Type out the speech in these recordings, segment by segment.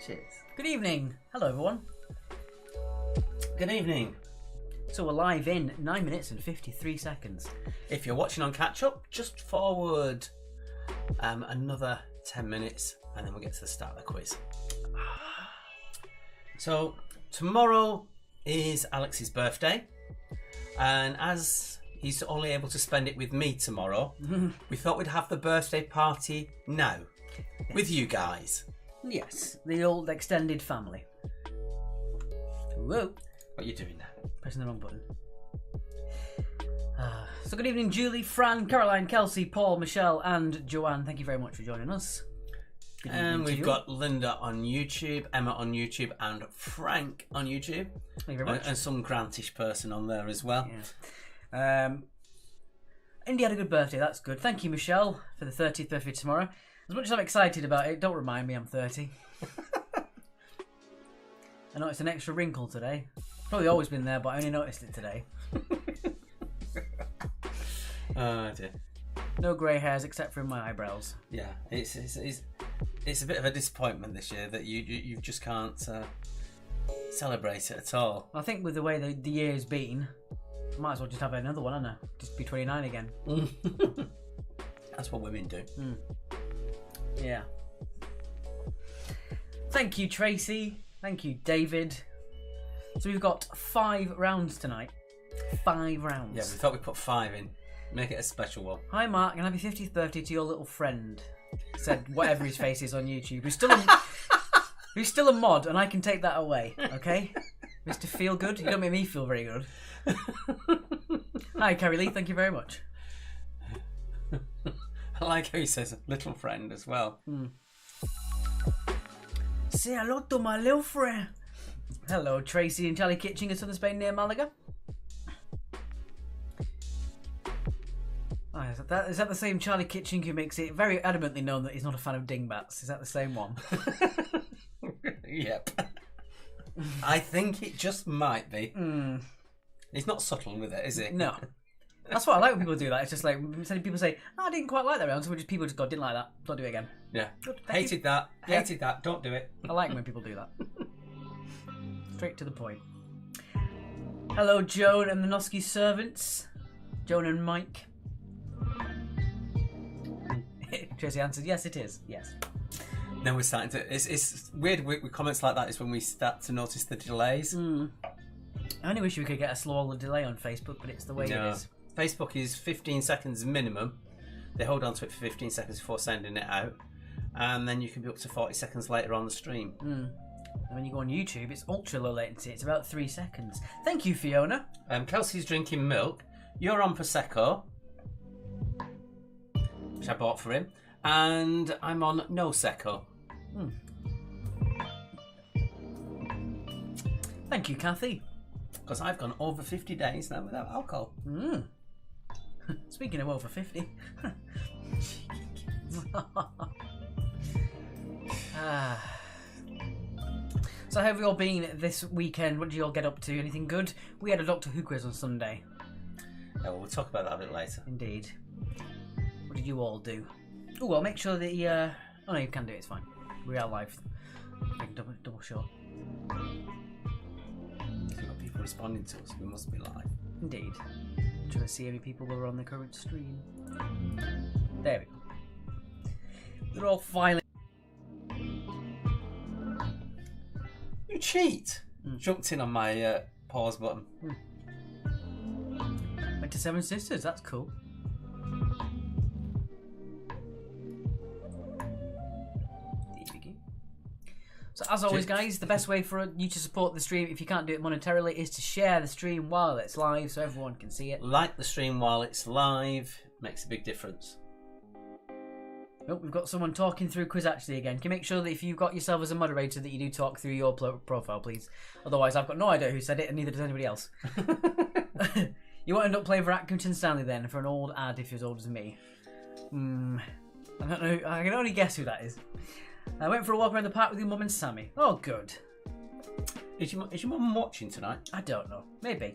Cheers. Good evening. Hello, everyone. Good evening. So we're live in 9 minutes and 53 seconds. If you're watching on catch up, just forward another 10 minutes and then we'll get to the start of the quiz. So tomorrow is Alex's birthday, and as he's only able to spend it with me tomorrow, we thought we'd have the birthday party now with you guys. Yes, the old extended family. Whoa. What are you doing now? Pressing the wrong button. So good evening, Julie, Fran, Caroline, Kelsey, Paul, Michelle and Joanne. Thank you very much for joining us. Good And evening to we've you. got Linda on YouTube, Emma on YouTube, and Frank on YouTube. Thank you very much. And some Grantish person on there as well. Yeah. Indy had a good birthday, that's good. Thank you, Michelle, for the 30th birthday tomorrow. As much as I'm excited about it, don't remind me I'm 30. I noticed an extra wrinkle today. Probably always been there, but I only noticed it today. Oh dear. No grey hairs except for in my eyebrows. Yeah, it's a bit of a disappointment this year that you just can't celebrate it at all. I think with the way the year's been, I might as well just have another one, hadn't I? Just be 29 again. That's what women do. Yeah. Thank you, Tracy. Thank you, David. So we've got 5 rounds tonight. 5 rounds. Yeah, we thought we'd put 5 in. Make it a special one. Hi, Mark, and happy 50th birthday to your little friend. Said whatever his face is on YouTube. Who's still a mod, and I can take that away, okay? Mr. Feel Good. You don't make me feel very good. Hi, Carrie Lee. Thank you very much. I like how he says little friend as well. Say hello to my little friend. Hello, Tracy and Charlie Kitching in Southern Spain near Malaga. Oh, is that the same Charlie Kitching who makes it very adamantly known that he's not a fan of dingbats? Is that the same one? Yep. I think it just might be. He's not subtle with it, is he? No. That's what I like when people do that. It's just like, people say, oh, I didn't quite like that round, so people just go, didn't like that, don't do it again. Yeah. Good, thank you. Hated that, don't do it. I like when people do that. Straight to the point. Hello, Joan and the Noski servants. Joan and Mike. Tracy answered, yes, it is. Yes. Now we're starting to... It's weird with comments like that is when we start to notice the delays. I only wish we could get a slower delay on Facebook, but it's the way it is. Facebook is 15 seconds minimum. They hold on to it for 15 seconds before sending it out. And then you can be up to 40 seconds later on the stream. And when you go on YouTube, it's ultra low latency. It's about 3 seconds. Thank you, Fiona. Kelsey's drinking milk. You're on Prosecco, which I bought for him. And I'm on No Secco. Thank you, Kathy. Because I've gone over 50 days now without alcohol. Speaking of over 50. So how have you all been this weekend? What did you all get up to? Anything good? We had a Doctor Who quiz on Sunday. Yeah, well, we'll talk about that a bit later. Indeed. What did you all do? Oh, well, make sure that you... Oh, no, you can do it. It's fine. We are live. Double shot. We've got people responding to us. We must be live. Indeed. Trying to see how many people were on the current stream. There we go. They're all filing. You cheat! Jumped in on my pause button. Went to Seven Sisters. That's cool. So as always, guys, the best way for you to support the stream, if you can't do it monetarily, is to share the stream while it's live so everyone can see it. Like the stream while it's live. Makes a big difference. Oh, we've got someone talking through quiz actually again. Can you make sure that if you've got yourself as a moderator that you do talk through your profile, please? Otherwise, I've got no idea who said it and neither does anybody else. You won't end up playing for Atkinson Stanley then for an old ad if you're as old as me. I don't know. I can only guess who that is. I went for a walk around the park with your mum and Sammy. Oh, good. Is your mum watching tonight? I don't know. Maybe.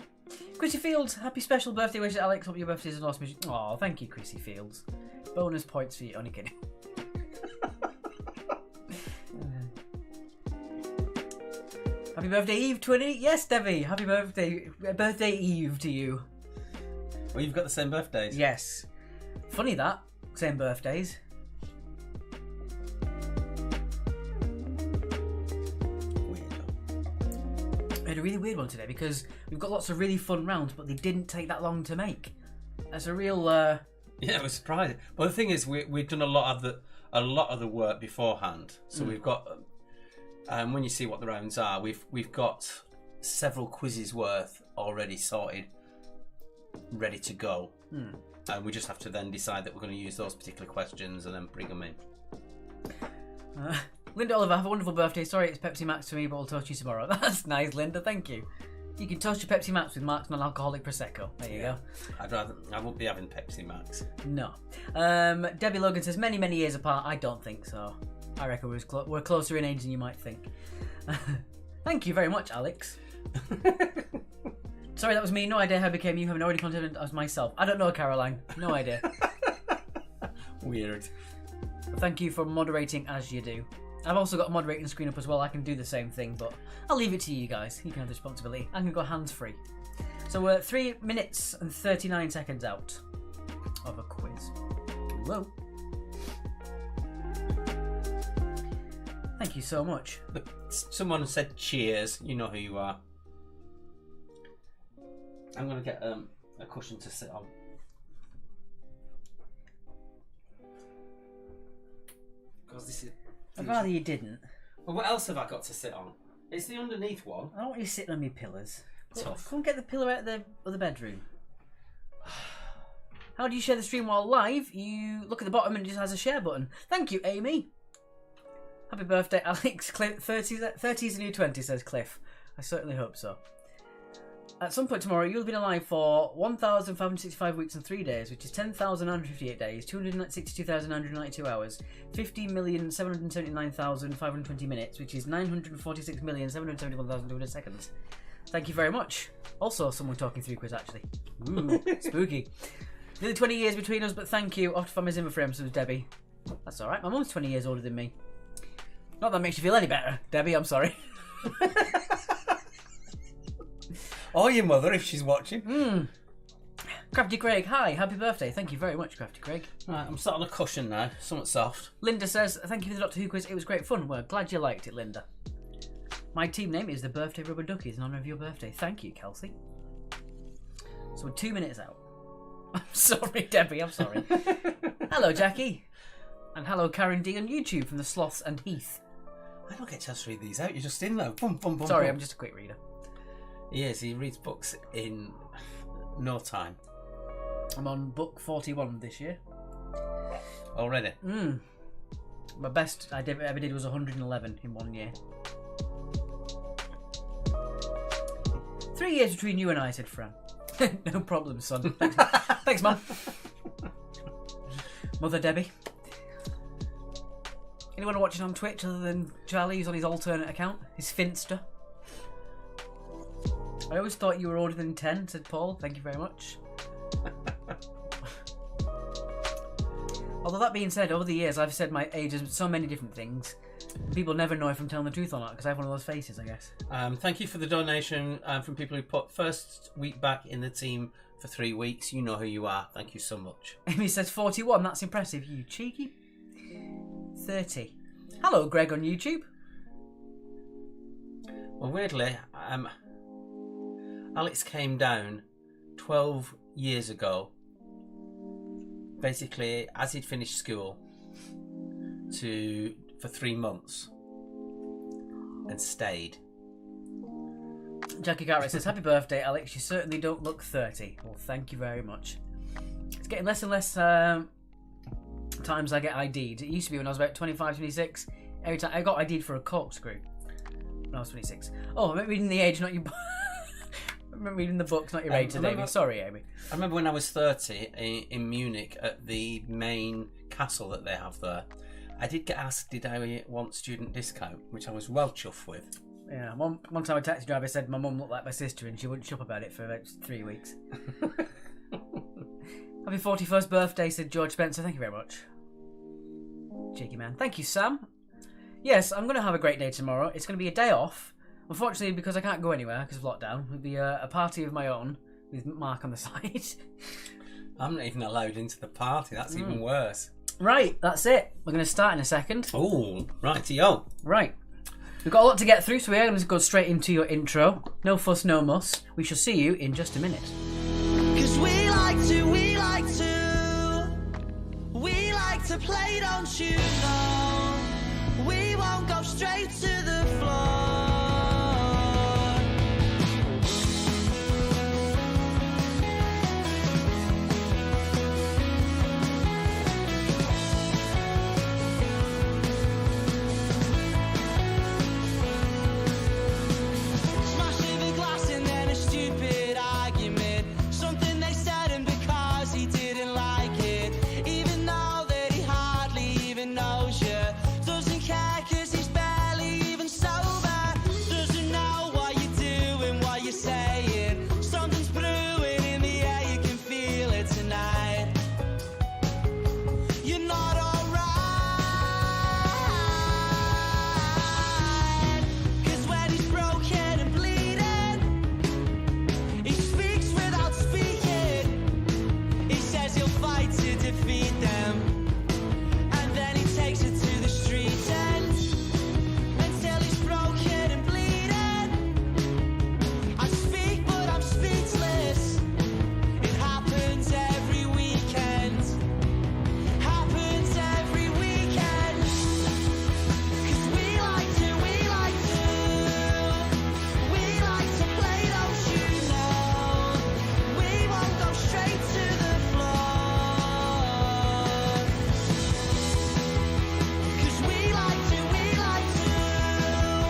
Chrissy Fields, happy special birthday wishes, Alex. Hope your birthday is an awesome. Oh, thank you, Chrissy Fields. Bonus points for you. Only kidding. Happy birthday Eve, Twinny. Yes, Debbie. Happy birthday Eve to you. Well, you've got the same birthdays. Yes. Funny that. Same birthdays. Weirdo. We had a really weird one today because we've got lots of really fun rounds, but they didn't take that long to make. That's a real. Yeah, it was surprising. But the thing is, we've done a lot of the work beforehand. So we've got. When you see what the rounds are, we've got several quizzes worth already sorted, ready to go. And we just have to then decide that we're going to use those particular questions and then bring them in. Linda Oliver, have a wonderful birthday. Sorry, it's Pepsi Max for me, but I'll touch you tomorrow. That's nice, Linda. Thank you. You can toast your Pepsi Max with Mark's non-alcoholic prosecco. There you go. I won't be having Pepsi Max. No. Debbie Logan says many, many years apart. I don't think so. I reckon we're closer in age than you might think. Thank you very much, Alex. Sorry, that was me. No idea how I became you. Having already contacted as myself. I don't know, Caroline. No idea. Weird. Thank you for moderating as you do. I've also got a moderating screen up as well. I can do the same thing, but I'll leave it to you guys. You can have the responsibility. I'm going to go hands-free. So we're 3 minutes and 39 seconds out of a quiz. Whoa. Thank you so much. Someone said cheers. You know who you are. I'm going to get a cushion to sit on. Because this is... I'd rather you didn't. Well, what else have I got to sit on? It's the underneath one. I don't want you sitting on my pillars. Tough. Come and get the pillow out of the bedroom. How do you share the stream while live? You look at the bottom and it just has a share button. Thank you, Amy. Happy birthday, Alex. 30's the new 20, says Cliff. I certainly hope so. At some point tomorrow, you'll have been alive for 1,565 weeks and 3 days, which is 10,958 days, 262,992 hours, 50,779,520 minutes, which is 946,771,200 seconds. Thank you very much. Also, someone talking through quiz, actually. Ooh, spooky. Nearly 20 years between us, but thank you. Off to find my Zimmer frame, says Debbie. That's alright. My mum's 20 years older than me. Not that makes you feel any better, Debbie. I'm sorry. Or your mother, if she's watching. Crafty Craig, hi, happy birthday. Thank you very much, Crafty Craig. Right, I'm sat on a cushion now, somewhat soft. Linda says, thank you for the Doctor Who quiz. It was great fun. Well, glad you liked it, Linda. My team name is the Birthday Rubber Duckies in honour of your birthday. Thank you, Kelsey. So we're 2 minutes out. I'm sorry, Debbie, I'm sorry. Hello, Jackie. And hello, Karen D on YouTube from the Sloths and Heath. I don't get a chance to read these out, you're just in there. Boom, boom, boom. Sorry, boom. I'm just a quick reader. Yes, he reads books in no time. I'm on book 41 this year. Already? My best I ever did was 111 in 1 year. 3 years between you and I, said Fran. No problem, son. Thanks, Mum. Mother Debbie. Anyone watching on Twitch other than Charlie, who's on his alternate account? His Finster. I always thought you were older than 10, said Paul. Thank you very much. Although that being said, over the years I've said my age as so many different things. People never know if I'm telling the truth or not because I have one of those faces, I guess. Thank you for the donation from people who put first week back in the team for 3 weeks. You know who you are. Thank you so much. Amy says 41. That's impressive. You cheeky. 30. Hello, Greg on YouTube. Well, weirdly, Alex came down 12 years ago, basically as he'd finished school, for 3 months and stayed. Jackie Garrett says, happy birthday, Alex. You certainly don't look 30. Well, thank you very much. It's getting less and less times I get ID'd. It used to be when I was about 25, 26. Every time I got ID'd for a corkscrew when I was 26. Oh, I'm reading the age, not your... I'm reading the books, not your age, Amy. Sorry, Amy. I remember when I was 30 in Munich at the main castle that they have there. I did get asked, did I want student discount, which I was well chuffed with. Yeah, one time a taxi driver said my mum looked like my sister and she wouldn't shut up about it for about 3 weeks. Happy 41st birthday, said George Spencer. Thank you very much. Cheeky man. Thank you, Sam. Yes, I'm going to have a great day tomorrow. It's going to be a day off, Unfortunately, because I can't go anywhere because of lockdown, it'll be a party of my own with Mark on the side. I'm not even allowed into the party. That's even worse. Right, that's it. We're going to start in a second. Oh, righty-o. Right. We've got a lot to get through, so we're going to go straight into your intro. No fuss, no muss. We shall see you in just a minute. 'Cause we like to play, don't you know? We won't go straight to the floor. Smashing the glass and then a stupid argument. Something they said and because he didn't like it. Even though that he hardly even knows you. Doesn't care 'cause he's barely even sober. Doesn't know what you're doing, what you're saying. Something's brewing in the air, you can feel it tonight. You're not alright. 'Cause when he's broken and bleeding, he speaks without speaking. He says he'll fight to defeat them. And then he takes it to the street end until he's broken and bleeding. I speak but I'm speechless. It happens every weekend. Happens every weekend. 'Cause we like to play, don't you know? We won't go straight to the floor. 'Cause we like to play, don't you know?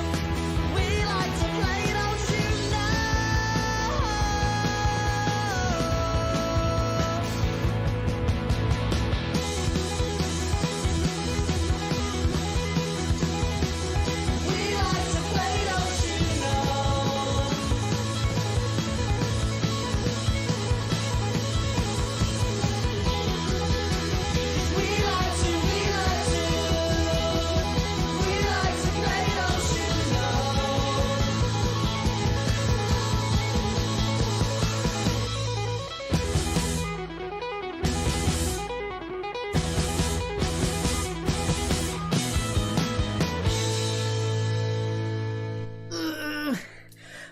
We like to play, don't you know? We like to play, don't you know?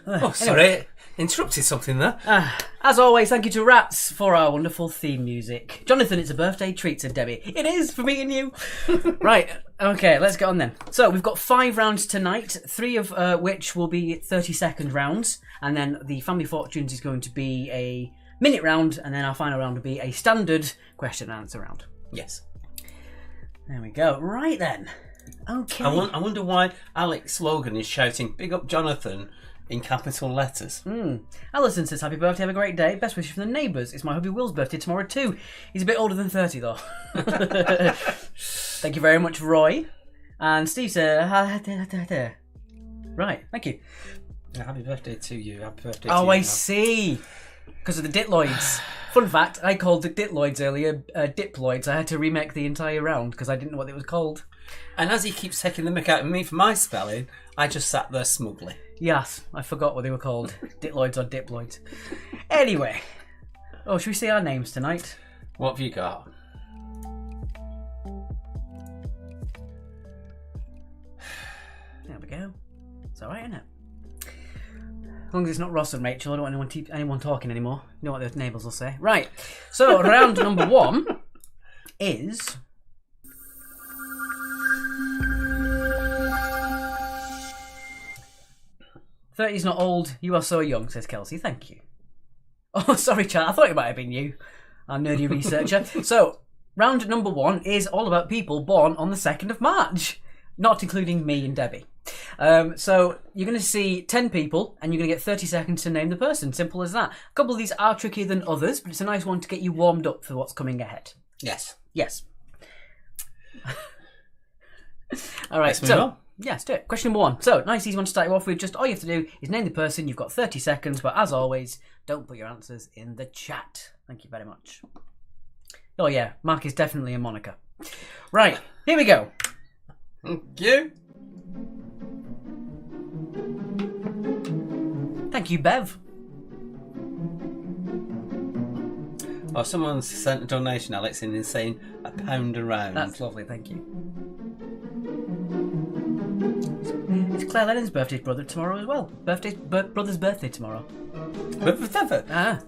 Oh, sorry. Interrupted something there. As always, thank you to Rats for our wonderful theme music. Jonathan, it's a birthday treat, said Debbie. It is for me and you. Right, okay, let's get on then. So we've got 5 rounds tonight, 3 of which will be 30-second rounds, and then the Family Fortunes is going to be a minute round, and then our final round will be a standard question and answer round. Yes. There we go. Right then. Okay. I wonder why Alex Logan is shouting "Big up Jonathan" in capital letters. Alison says, happy birthday, have a great day. Best wishes from the neighbours. It's my hubby Will's birthday tomorrow too. He's a bit older than 30 though. Thank you very much, Roy. And Steve said, right, thank you. Yeah, happy birthday to you. Happy birthday to Oh, you. I see. Because of the Ditloids. Fun fact, I called the Ditloids earlier Diploids. I had to remake the entire round because I didn't know what it was called. And as he keeps taking the mick out of me for my spelling, I just sat there smugly. Yes, I forgot what they were called. Ditloids or Diploids. Anyway. Oh, should we say our names tonight? What have you got? There we go. It's alright, isn't it? As long as it's not Ross and Rachel, I don't want anyone talking anymore. You know what the neighbours will say. Right. So, round number 1 is... "30's not old, you are so young," says Kelsey. Thank you. Oh, sorry, chat. I thought it might have been you, our nerdy researcher. So, round number 1 is all about people born on the 2nd of March. Not including me and Debbie. So, you're going to see 10 people, and you're going to get 30 seconds to name the person. Simple as that. A couple of these are trickier than others, but it's a nice one to get you warmed up for what's coming ahead. Yes. Yes. All right, Let's move so... on. Yeah, let's do it. Question number 1. So, nice easy one to start you off with. Just all you have to do is name the person. You've got 30 seconds, but as always, don't put your answers in the chat. Thank you very much. Oh yeah, Mark is definitely a moniker. Right, here we go. Thank you. Thank you, Bev. Oh, someone's sent a donation, Alex, and is saying £1 a round. That's lovely, thank you. It's Claire Lennon's birthday brother tomorrow as well. Brother's birthday tomorrow. Ah.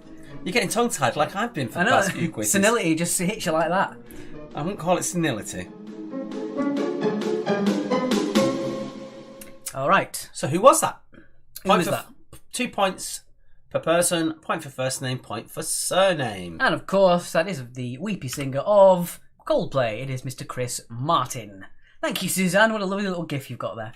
You're getting tongue-tied like I've been for I the know. past few quizzes. Senility just hits you like that. I wouldn't call it senility. All right. So who was that? Who was that? 2 points per person, point for first name, point for surname. And of course, that is the weepy singer of Coldplay. It is Mr. Chris Martin. Thank you, Suzanne. What a lovely little gif you've got there.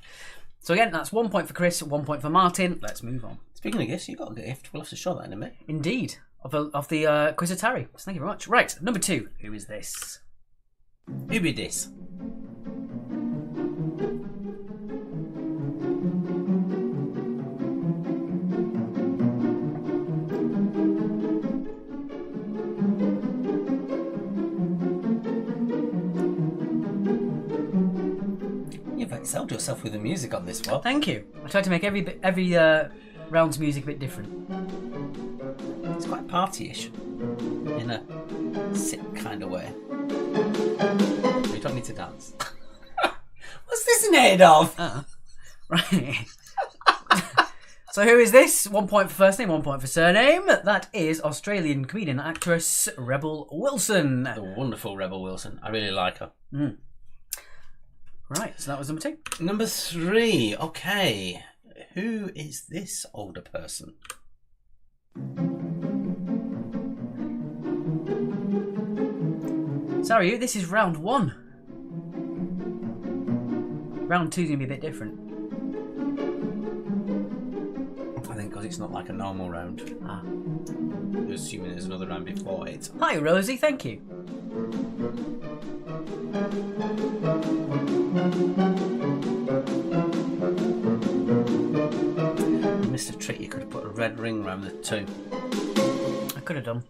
So again, that's 1 point for Chris, 1 point for Martin. Let's move on. Speaking of gifts, you got a gift. We'll have to show that in a minute. Indeed. Of the Quiz of Tarry. So thank you very much. Right, number 2. Who is this? Who be this? You've excelled yourself with the music on this one. Thank you. I tried to make every round's music a bit different. It's quite party-ish, in a sick kind of way. You don't need to dance. What's this in aid of? Right. So who is this? 1 point for first name, 1 point for surname. That is Australian comedian and actress Rebel Wilson. The wonderful Rebel Wilson. I really like her. Right, so that was number 2. Number 3. Okay. Who is this older person? Sorry, this is round 1. Round 2 is going to be a bit different. I think because it's not like a normal round. Assuming there's another round before it. Hi, Rosie, thank you. You missed a trick. You could have put a red ring round the 2. I could have done,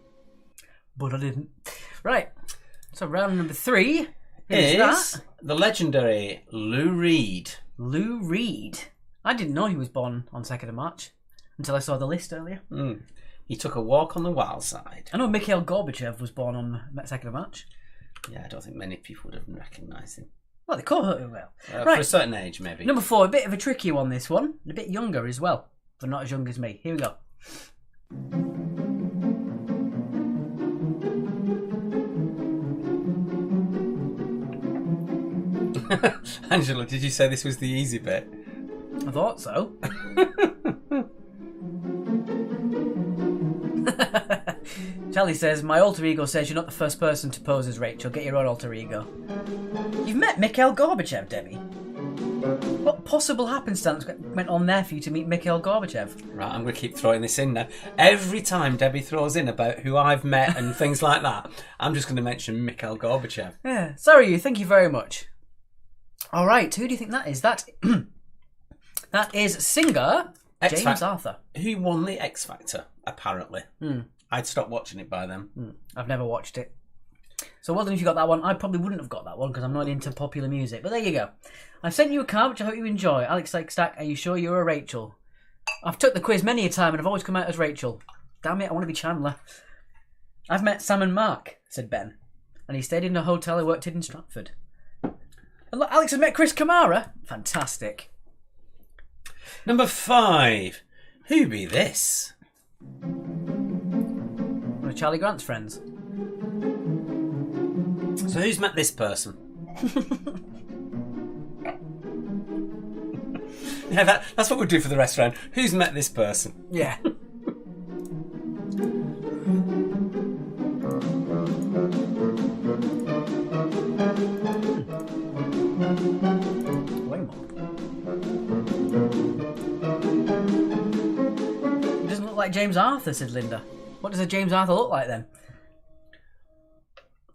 but I didn't. Right, so round number 3 is that? The legendary Lou Reed. Lou Reed. I didn't know he was born on 2nd of March until I saw the list earlier. He took a walk on the wild side. I know Mikhail Gorbachev was born on 2nd of March. Yeah, I don't think many people would have recognised him. Well, they could have, well. For a certain age, maybe. Number 4, a bit of a tricky one, this one. A bit younger as well, but not as young as me. Here we go. Angela, did you say this was the easy bit? I thought so. Charlie says, my alter ego says you're not the first person to pose as Rachel. Get your own alter ego. You've met Mikhail Gorbachev, Debbie. What possible happenstance went on there for you to meet Mikhail Gorbachev? Right, I'm going to keep throwing this in now. Every time Debbie throws in about who I've met and things like that, I'm just going to mention Mikhail Gorbachev. Yeah, sorry, thank you very much. All right, who do you think that is? That is singer James Arthur. Who won the X Factor, apparently. I'd stopped watching it by then. I've never watched it. So well done if you got that one. I probably wouldn't have got that one because I'm not into popular music. But there you go. I've sent you a card, which I hope you enjoy. Alex Stack, are you sure you're a Rachel? I've took the quiz many a time and I've always come out as Rachel. Damn it, I want to be Chandler. I've met Sam and Mark, said Ben. And he stayed in a hotel I worked in Stratford. And look, Alex has met Chris Kamara. Fantastic. Number 5. Who be this? One of Charlie Grant's friends. So who's met this person? Yeah, that's what we'll do for the restaurant. Who's met this person? Yeah. Way more. It doesn't look like James Arthur, said Linda. What does a James Arthur look like then?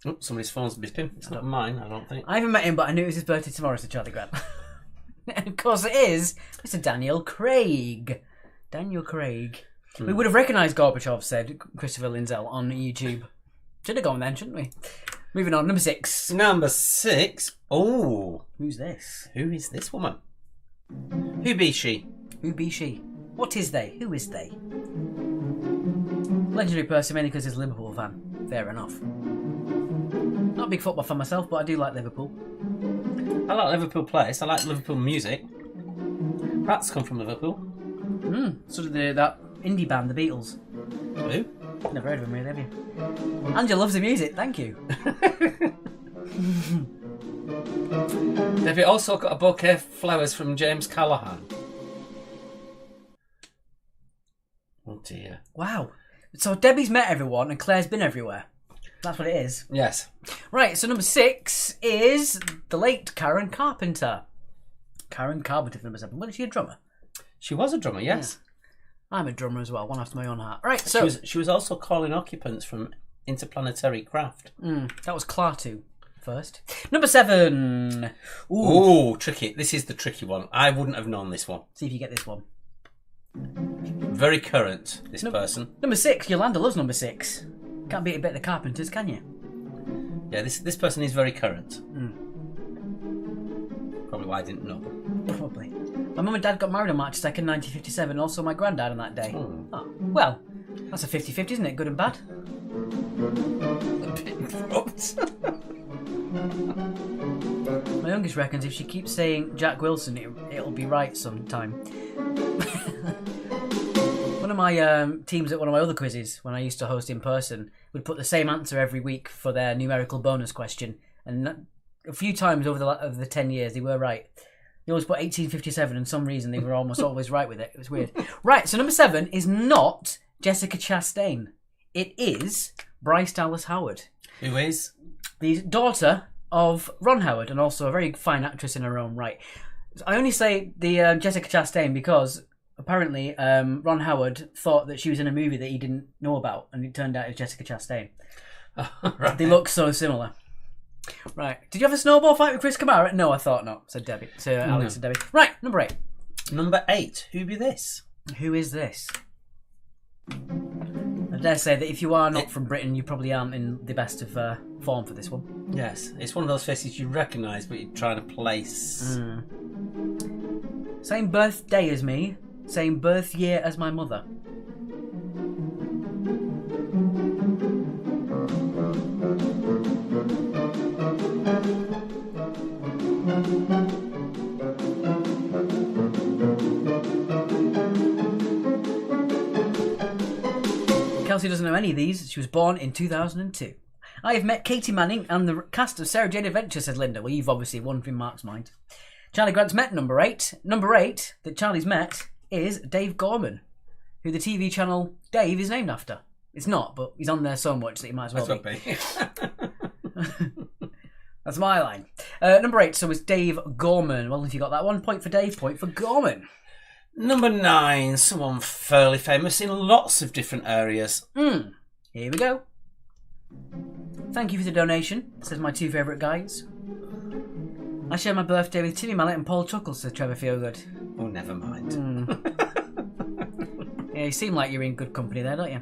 Oh, somebody's phone's beeping. It's not mine, I don't think. I haven't met him, but I knew it was his birthday tomorrow, said Charlie Grant. And of course it is Mr. Daniel Craig. Daniel Craig. We would have recognised Gorbachev, said Christopher Linzell on YouTube. Should have gone then, shouldn't we? Moving on, number 6. Number 6. Oh. Who's this? Who is this woman? Who be she? Who be she? What is they? Who is they? Legendary person mainly because he's a Liverpool fan. Fair enough. Not a big football fan myself, but I do like Liverpool. I like Liverpool players. I like Liverpool music. Rats come from Liverpool. So did that indie band, the Beatles. Who? Never heard of them really, have you? Angela loves the music, thank you. They've also got a bouquet of flowers from James Callaghan. Oh dear. Wow. So Debbie's met everyone and Claire's been everywhere. That's what it is. Yes. Right, so number 6 is the late Karen Carpenter. Karen Carpenter for number 7. Wasn't she a drummer? She was a drummer, yes. Yeah. I'm a drummer as well, one after my own heart. Right, so... She was also calling occupants from interplanetary craft. That was Klaatu first. Number 7. Ooh, tricky. This is the tricky one. I wouldn't have known this one. See if you get this one. Very current, this person. Number 6. Yolanda loves number 6. Can't beat a bit of the Carpenters, can you? Yeah, this person is very current. Probably why I didn't know them. Probably. My mum and dad got married on March 2nd, 1957, also my granddad on that day. Oh. Well, that's a 50-50, isn't it? Good and bad. A bit abrupt. My youngest reckons if she keeps saying Jack Wilson, it'll be right sometime. One of my teams at one of my other quizzes, when I used to host in person, would put the same answer every week for their numerical bonus question. And a few times over the 10 years, they were right. They always put 1857, and for some reason they were almost always right with it. It was weird. Right, so number 7 is not Jessica Chastain. It is Bryce Dallas Howard. Who is? The daughter of Ron Howard, and also a very fine actress in her own right. I only say the Jessica Chastain because apparently Ron Howard thought that she was in a movie that he didn't know about, and it turned out it was Jessica Chastain. Right. They look so similar. Right. Did you have a snowball fight with Chris Kamara? No, I thought not, said Debbie. So Alex and Debbie. Right, number 8. Number 8. Who be this? Who is this? I dare say that if you are not from Britain, you probably aren't in the best of form for this one. Yes, it's one of those faces you recognise, but you're trying to place. Same birthday as me, same birth year as my mother. Kelsey doesn't know any of these. She was born in 2002. I have met Katie Manning and the cast of Sarah Jane Adventure, said Linda. Well, you've obviously won in Mark's mind. Charlie Grant's met number 8. Number 8 that Charlie's met is Dave Gorman, who the TV channel Dave is named after. It's not, but he's on there so much that he might as well be. That's my line. Number 8, so it's Dave Gorman. Well, if you got that one, point for Dave, point for Gorman. Number 9, someone fairly famous in lots of different areas. Here we go. Thank you for the donation, says my 2 favourite guys. I share my birthday with Timmy Mallet and Paul Chuckles, says Trevor Feelgood. Oh, never mind. Yeah, you seem like you're in good company there, don't you?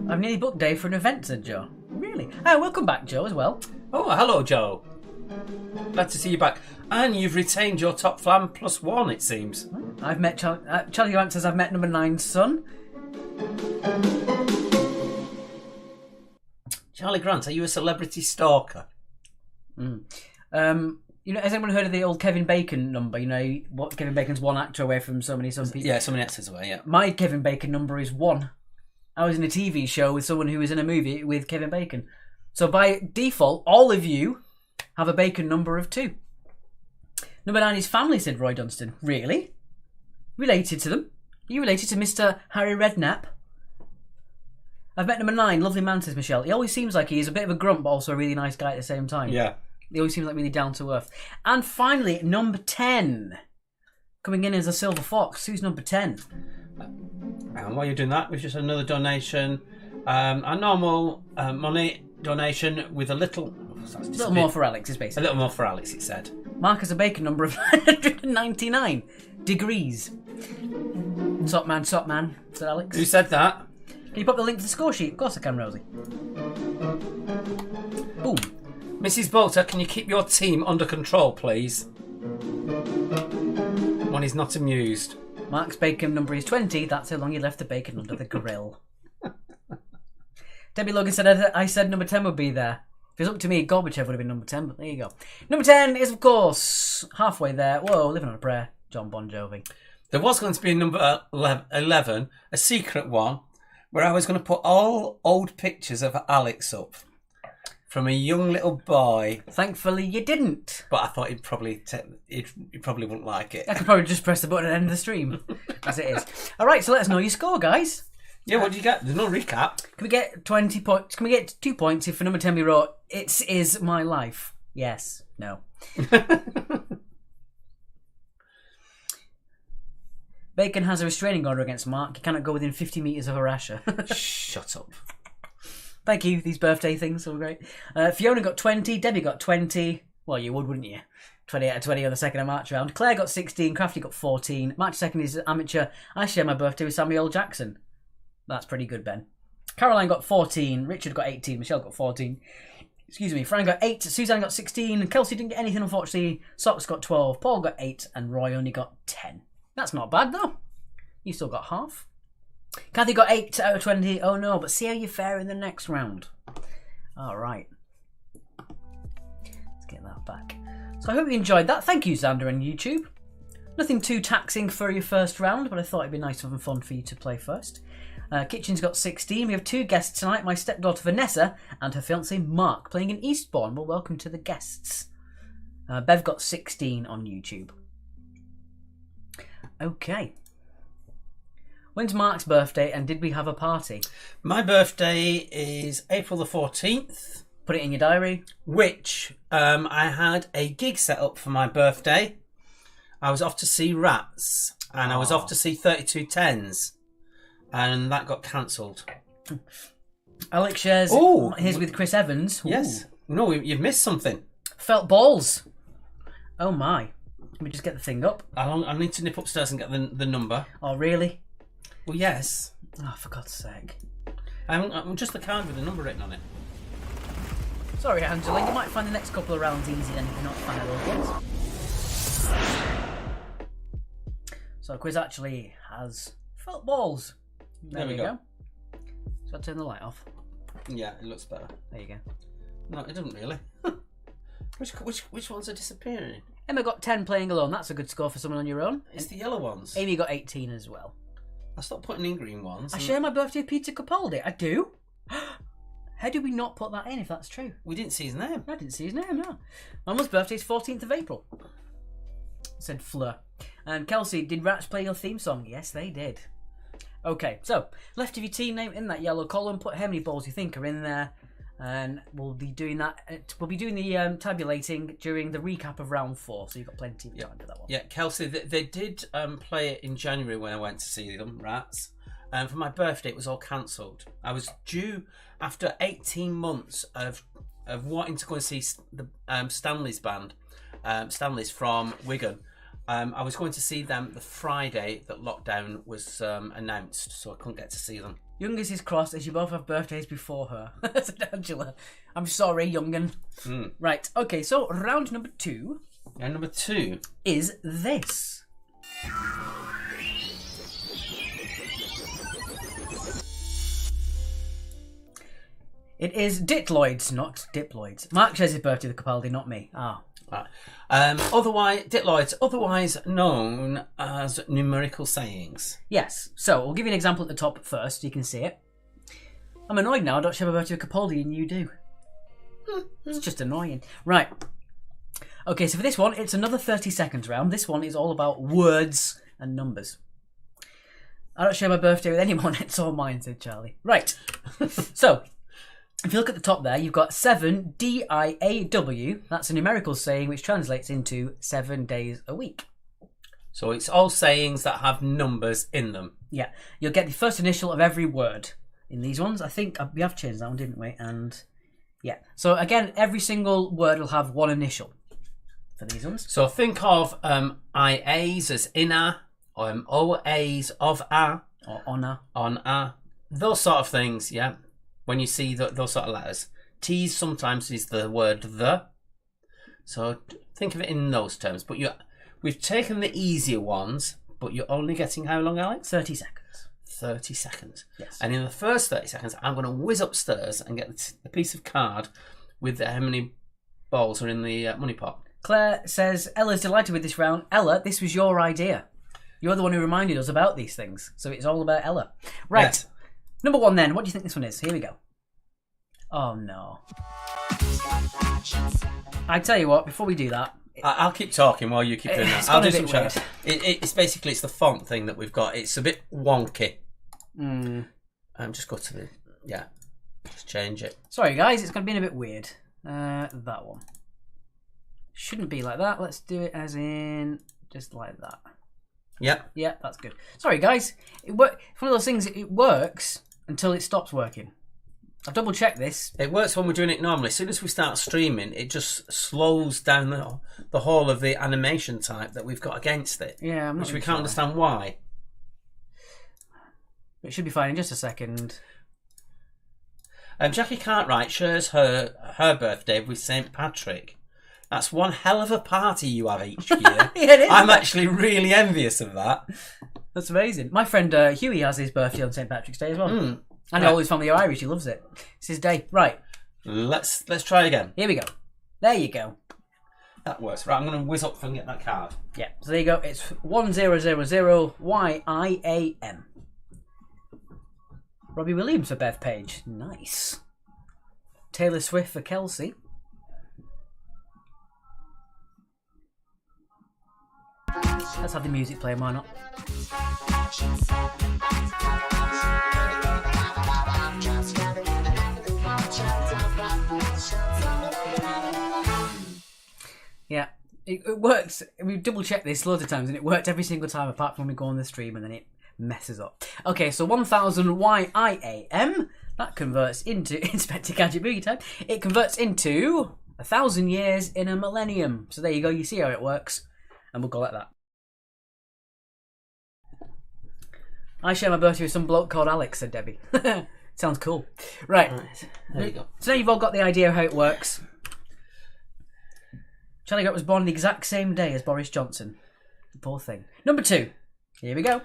I've nearly booked Dave for an event, said Joe. Really? Oh, welcome back, Joe, as well. Oh, hello, Joe. Glad to see you back. And you've retained your top flam +1, it seems. I've met Charlie Grant says I've met number 9's son. Charlie Grant, are you a celebrity stalker? You know, has anyone heard of the old Kevin Bacon number? You know, what Kevin Bacon's one actor away from some people. Yeah, so many actors away, yeah. My Kevin Bacon number is 1. I was in a TV show with someone who was in a movie with Kevin Bacon. So by default, all of you have a Bacon number of 2. Number 9 is family, said Roy Dunstan. Really? Related to them? Are you related to Mr. Harry Redknapp? I've met number 9, lovely man, says Michelle. He always seems like he is a bit of a grump, but also a really nice guy at the same time. Yeah. He always seems like really down to earth. And finally, number 10. Coming in as a silver fox. Who's number 10? And while you're doing that, we've just had another donation. A normal money donation with a little... A little more for Alex, is basically. A little more for Alex, it said. Mark has a Bacon number of 999 degrees. Top man, said Alex. Who said that? Can you pop the link to the score sheet? Of course I can, Rosie. Boom. Mrs. Bolter, can you keep your team under control, please? when he's not amused. Mark's bacon number is 20. That's how long he left the bacon under the grill. Debbie Logan said, I said number 10 would be there. If it's up to me, Gorbachev would have been number 10, but there you go. Number 10 is, of course, halfway there. Whoa, living on a prayer. John Bon Jovi. There was going to be a number 11, a secret one, where I was going to put all old pictures of Alex up from a young little boy. Thankfully, you didn't. But I thought he'd probably he probably wouldn't like it. I could probably just press the button at the end of the stream, as it is. All right, so let us know your score, guys. Yeah, what do you get? There's no recap. Can we get 20 points? Can we get 2 points if for number 10 we wrote, "It is my life"? Yes. No. Bacon has a restraining order against Mark. He cannot go within 50 metres of a rasher. Shut up. Thank you. These birthday things were great. Fiona got 20. Debbie got 20. Well, you would, wouldn't you? 20 out of 20 on the second of March round. Claire got 16. Crafty got 14. March 2nd is amateur. I share my birthday with Samuel Jackson. That's pretty good, Ben. Caroline got 14. Richard got 18. Michelle got 14. Excuse me. Fran got 8. Suzanne got 16. And Kelsey didn't get anything, unfortunately. Socks got 12. Paul got 8. And Roy only got 10. That's not bad, though. You still got half. Kathy got 8 out of 20. Oh, no. But see how you fare in the next round. All right. Let's get that back. So I hope you enjoyed that. Thank you, Xander and YouTube. Nothing too taxing for your first round, but I thought it'd be nice and fun for you to play first. Kitchen's got 16. We have 2 guests tonight. My stepdaughter Vanessa and her fiancé Mark playing in Eastbourne. Well, welcome to the guests. Bev got 16 on YouTube. Okay. When's Mark's birthday and did we have a party? My birthday is April the 14th. Put it in your diary. Which I had a gig set up for my birthday. I was off to see Rats and I was off to see 3210s. And that got cancelled. Alex shares his with Chris Evans. Ooh. Yes. No, you've missed something. Felt balls. Oh my. Let me just get the thing up. I need to nip upstairs and get the number. Oh, really? Well, yes. Oh, for God's sake. I'm just the card with the number written on it. Sorry, Angela. You might find the next couple of rounds easy then if you're not a fan of those ones. So, Quiz actually has felt balls. There we go. So I turn the light off. Yeah, it looks better. There you go. No, it doesn't really. Which ones are disappearing? Emma got 10 playing alone. That's a good score for someone on your own. It's the yellow ones. Amy got 18 as well. I stopped putting in green ones. I share my birthday with Peter Capaldi. I do? How did we not put that in if that's true? We didn't see his name. I didn't see his name, no. My mum's birthday is 14th of April. Said Fleur. And Kelsey, did Rats play your theme song? Yes, they did. Okay, so left of your team name in that yellow column. Put how many balls you think are in there. And we'll be doing that. We'll be doing the tabulating during the recap of round 4. So you've got plenty of time for that one. Yeah, Kelsey, they did play it in January when I went to see them, Rats. And for my birthday, it was all cancelled. I was due after 18 months of wanting to go and see the Stanley's band, Stanley's from Wigan. I was going to see them the Friday that lockdown was announced, so I couldn't get to see them. Youngest is crossed as you both have birthdays before her. Said Angela. I'm sorry, Young'un. Right, okay, so round number 2. And number 2 is this. It is Ditloids, not Diploids. Mark shares his birthday with Capaldi, not me. Otherwise, Ditloids, otherwise known as numerical sayings. Yes. So, we'll give you an example at the top first so you can see it. I'm annoyed now, I don't share my birthday with Capaldi and you do. It's just annoying. Right. Okay, so for this one, it's another 30 seconds round. This one is all about words and numbers. I don't share my birthday with anyone, it's all mine, said Charlie. Right. So, if you look at the top there, you've got 7 DIAW. That's a numerical saying which translates into 7 days a week. So it's all sayings that have numbers in them. Yeah. You'll get the first initial of every word in these ones. I think we have changed that one, didn't we? And yeah. So again, every single word will have one initial for these ones. So think of IAs as inner, OAs of a. Or honor. On a. Those sort of things, yeah. When you see those sort of letters. T's sometimes is the word the. So think of it in those terms. But We've taken the easier ones, but you're only getting how long, Alex? 30 seconds. 30 seconds. Yes. And in the first 30 seconds, I'm going to whiz upstairs and get the piece of card with how many balls are in the money pot. Claire says, Ella's delighted with this round. Ella, this was your idea. You're the one who reminded us about these things. So it's all about Ella. Right. Yes. Number 1 then. What do you think this one is? Here we go. Oh, no. I tell you what, before we do that... I'll keep talking while you keep doing that. It's I'll gone a do some bit chat. It's basically it's the font thing that we've got. It's a bit wonky. Just go to the just change it. Sorry guys, it's going to be a bit weird. That one shouldn't be like that. Let's do it as in just like that. Yeah, that's good. Sorry guys, it's one of those things. It works until it stops working. I've double checked this. It works when we're doing it normally. As soon as we start streaming, it just slows down the whole of the animation type that we've got against it. Yeah, I'm not which we really can't sure. understand why. It should be fine in just a second. Jackie Cartwright shares her birthday with St. Patrick. That's one hell of a party you have each year. Yeah, it is. I'm actually really envious of that. That's amazing. My friend Huey has his birthday on St. Patrick's Day as well. And Right. all his family are Irish. He loves it. It's his day. Right. Let's try again. Here we go. There you go. That works. Right, I'm going to whiz up and get that card. Yeah. So there you go. It's 1000YIAM. Robbie Williams for Beth Page. Nice. Taylor Swift for Kelsey. Let's have the music playing, why not? Yeah, it works. We've double checked this loads of times and it worked every single time apart from when we go on the stream and then it messes up. Okay, so 1000 YIAM, that converts into Inspector Gadget Boogie Time. It converts into 1,000 years in a millennium. So there you go, you see how it works. And we'll go like that. I share my birthday with some bloke called Alex, said Debbie. Sounds cool. Right. There you go. So now you've all got the idea of how it works. Charlie Grant was born on the exact same day as Boris Johnson. The poor thing. Number 2. Here we go.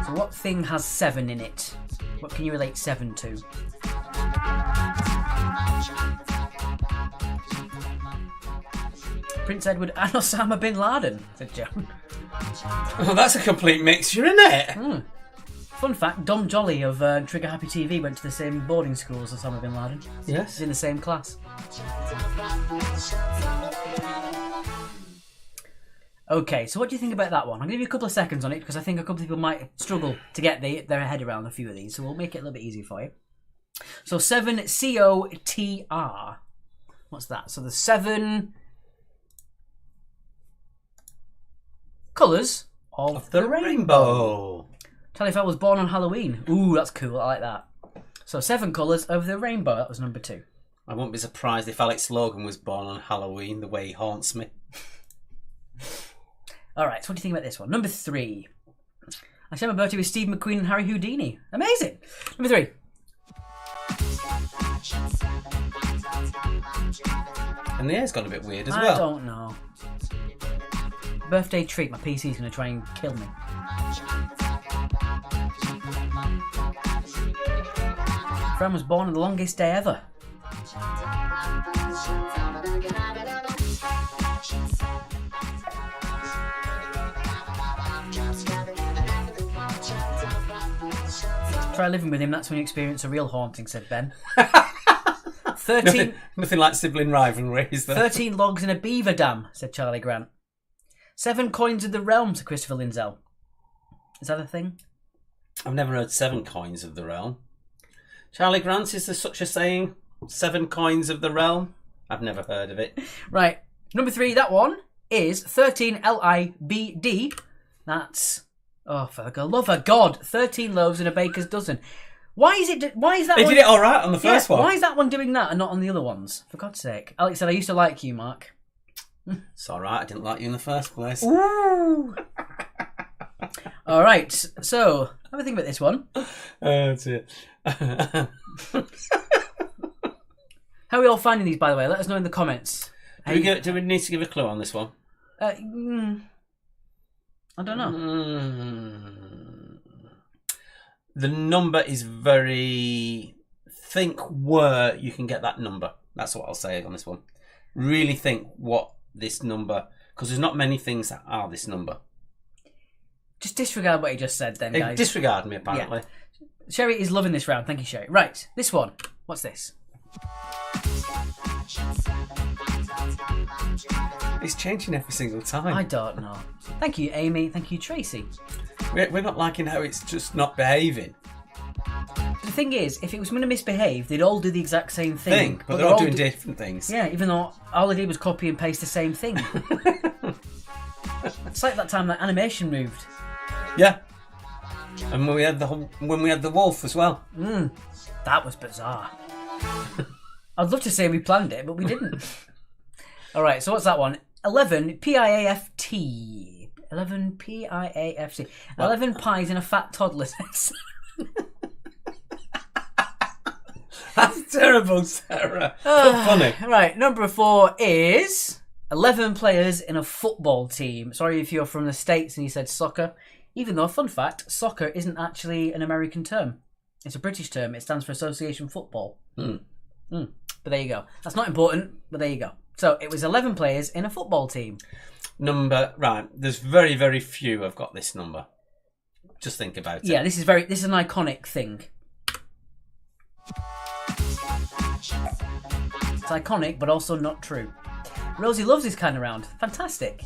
So what thing has 7 in it? What can you relate 7 to? Prince Edward and Osama bin Laden, said Joan. Well, that's a complete mixture, isn't it? Fun fact, Dom Jolly of Trigger Happy TV went to the same boarding school as Osama bin Laden. Yes. He's in the same class. Okay, so what do you think about that one? I'll give you a couple of seconds on it because I think a couple of people might struggle to get their head around a few of these, so we'll make it a little bit easier for you. So 7 COTR. What's that? So the 7 colours of The rainbow. Charlie Fell was born on Halloween. Ooh, that's cool. I like that. So 7 colours of the rainbow. That was number 2. I wouldn't be surprised if Alex Logan was born on Halloween, the way he haunts me. Alright, so what do you think about this one? Number 3. I share my birthday with Steve McQueen and Harry Houdini. Amazing. Number 3. And the hair's gone a bit weird as I well. don't know. Birthday treat. My PC's going to try and kill me. Fran was born on the longest day ever. Try living with him, that's when you experience a real haunting, said Ben. 13 Nothing like sibling rivalry, is there? 13 logs in a beaver dam, said Charlie Grant. 7 coins of the realm, said Christopher Lindsell. Is that a thing? I've never heard 7 coins of the realm. Charlie Grant, is there such a saying? 7 coins of the realm? I've never heard of it. Right. Number 3, that one is 13 LIBD. That's, oh, for the love of God, 13 loaves in a baker's dozen. Why is that They one... did it all right on the first one. Why is that one doing that and not on the other ones? For God's sake. Alex said, I used to like you, Mark. It's all right. I didn't like you in the first place. Ooh. All right. So, have a think about this one. That's it. How are we all finding these, by the way? Let us know in the comments. Do we need to give a clue on this one? I don't know. The number is very... Think where you can get that number. That's what I'll say on this one. Really think what this number... Because there's not many things that are this number. Just disregard what he just said then, guys. Disregard me, apparently. Yeah. Sherry is loving this round. Thank you, Sherry. Right, this one. What's this? It's changing every single time. I don't know. Thank you, Amy. Thank you, Tracy. We're not liking how it's just not behaving. The thing is, if it was going to misbehave, they'd all do the exact same thing. But they're all doing different things. Yeah, even though all they did was copy and paste the same thing. It's like that time that animation moved. Yeah. And when we had the wolf as well. That was bizarre. I'd love to say we planned it, but we didn't. All right, so what's that one? 11 P-I-A-F-T. 11 P-I-A-F-T. 11 pies in a fat toddler. That's terrible, Sarah. So funny. Right, number 4 is 11 players in a football team. Sorry if you're from the States and you said soccer. Even though, fun fact, soccer isn't actually an American term. It's a British term. It stands for Association Football. But there you go. That's not important, but there you go. So it was 11 players in a football team. Right. There's very, very few have got this number. Just think about it. Yeah, this is an iconic thing. It's iconic, but also not true. Rosie loves this kind of round. Fantastic.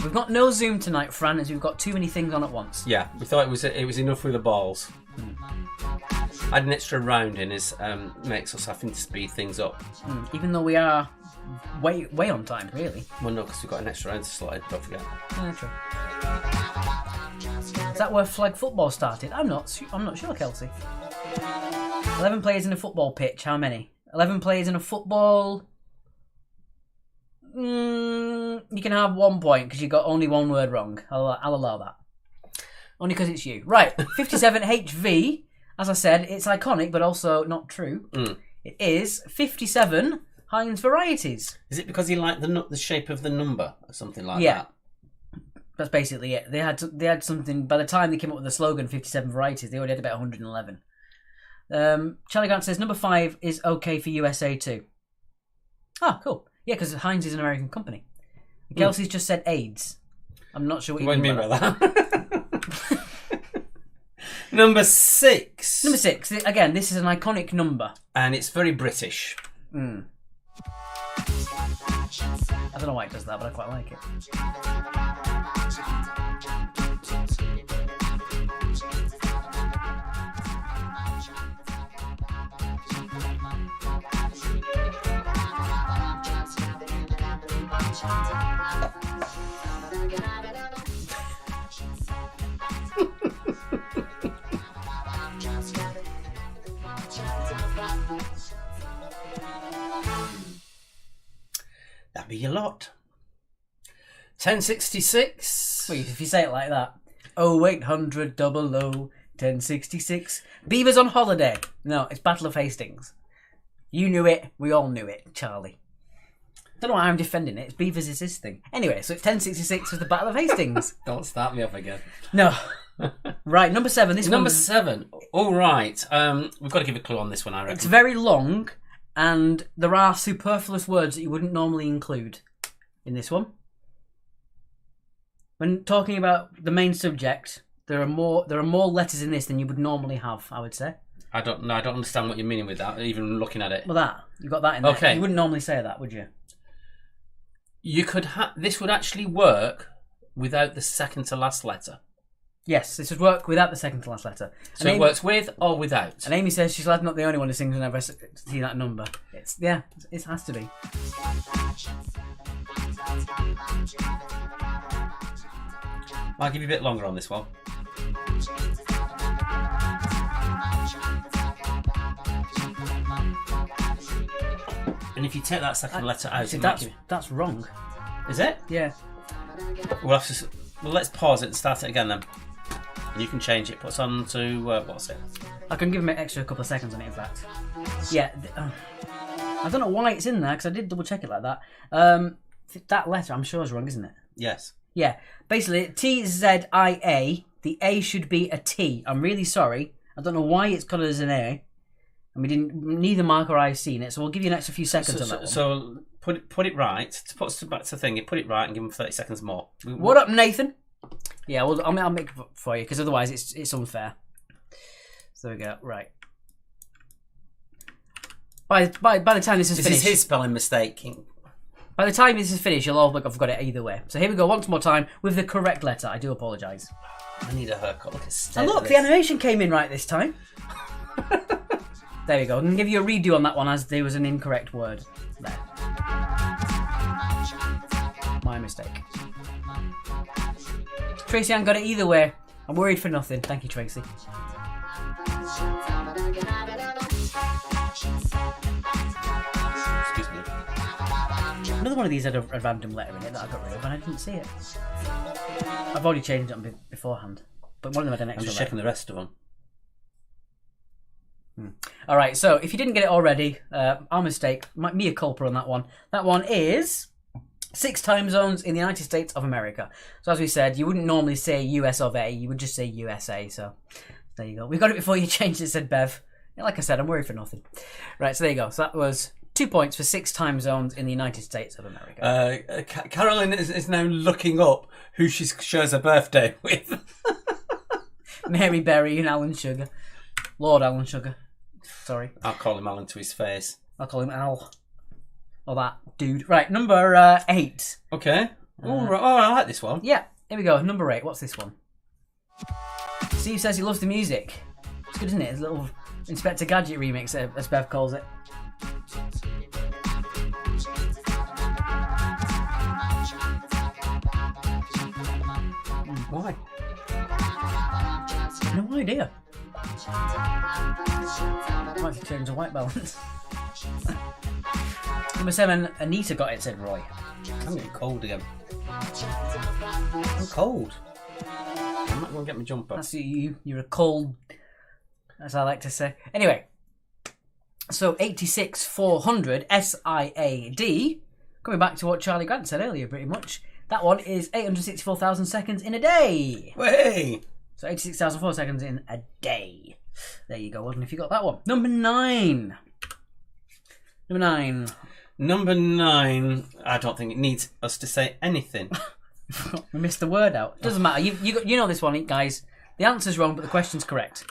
We've got no Zoom tonight, Fran, as we've got too many things on at once. Yeah, we thought it was enough with the balls. Add an extra round in makes us having to speed things up. Even though we are way on time, really. Well, no, because we've got an extra round to slide. Don't forget. Yeah, true. Is that where flag football started? I'm not sure, Kelsey. 11 players in a football pitch. How many? 11 players in a football. You can have 1 point because you got only one word wrong. I'll allow that. Only because it's you. Right. 57 HV. As I said, it's iconic, but also not true. It is 57 Heinz varieties. Is it because you like the shape of the number or something like that? Yeah. That's basically it. They had something, by the time they came up with the slogan 57 varieties, they already had about 111. Charlie Grant says number 5 is okay for USA too. Oh, cool. Yeah, because Heinz is an American company. Kelsey's just said AIDS. I'm not sure what you mean by that. Number 6. Number 6. Again, this is an iconic number. And it's very British. I don't know why it does that, but I quite like it. That'd be a lot. 1066. Wait, if you say it like that. 0800 00 1066. Beavers on holiday. No, it's Battle of Hastings. You knew it. We all knew it, Charlie. Don't know why I'm defending it. It's Beavers is his thing. Anyway, so it's 1066 was the Battle of Hastings. Don't start me off again. No. Right, number 7. This number 7. All right. We've got to give a clue on this one, I reckon. It's very long, and there are superfluous words that you wouldn't normally include in this one. When talking about the main subject, there are more letters in this than you would normally have, I would say. I don't understand what you're meaning with that, even looking at it. Well, you got that in there. Okay. You wouldn't normally say that, would you? You could this would actually work without the second to last letter. Yes, this would work without the second to last letter. So it works with or without. And Amy says she's glad not the only one who sings whenever I see that number. It has to be. I'll give you a bit longer on this one. And if you take that second letter out, that's wrong. Is it? Yeah. Well, let's pause it and start it again then. And you can change it. Put us on to what's it? I can give him an extra couple of seconds on it, in fact. Yeah. I don't know why it's in there because I did double check it like that. That letter, I'm sure, is wrong, isn't it? Yes. Yeah. Basically, TZIA. The A should be a T. I'm really sorry. I don't know why it's coloured as an A, and neither Mark or I have seen it. So we'll give you an extra few seconds on that one. So put it right. To put us back to the thing, put it right and give him 30 seconds more. What up, Nathan? Yeah, well, I'll make it for you because otherwise it's unfair. So there we go. Right. By the time this is finished, is his spelling mistake. By the time this is finished, you'll all look. I've got it either way. So here we go once more time with the correct letter. I do apologise. I need a haircut. Look at And look, the animation came in right this time. There we go. I'm going to give you a redo on that one as there was an incorrect word there. My mistake. Tracy Ann got it either way. I'm worried for nothing. Thank you, Tracy. Excuse me. Another one of these had a random letter in it that I got rid of and I didn't see it. I've already changed it beforehand, but one of them had an extra I'm just letter. checking the rest of them. Alright, so if you didn't get it already, our mistake, mea culpa on that one. That one is 6 time zones in the United States of America. So as we said, you wouldn't normally say US of A, you would just say USA, so there you go. We got it before you changed it, said Bev. Yeah, like I said, I'm worried for nothing. Right, so there you go. So that was 2 points for 6 time zones in the United States of America. Carolyn is now looking up who she shares her birthday with. Mary Berry and Alan Sugar. Lord Alan Sugar. Sorry. I'll call him Alan to his face. I'll call him Al. Or that dude. Right, number 8. Okay. I like this one. Yeah, here we go. Number 8. What's this one? Steve says he loves the music. It's good, isn't it? It's a little Inspector Gadget remix, as Bev calls it. Why? No idea. Might have turned to white balance. Number 7, Anita got it, said Roy. I'm getting cold again. I'm cold. I'm not going to get my jumper. That's you. You're a cold, as I like to say. Anyway, so 86,400 SIAD. Coming back to what Charlie Grant said earlier, pretty much. That one is 864,000 seconds in a day. Hey! So 86,004 seconds in a day. There you go. Wasn't if you got that one. Number 9. Number 9. I don't think it needs us to say anything. We missed the word out. Doesn't matter. You know this one, guys. The answer's wrong, but the question's correct.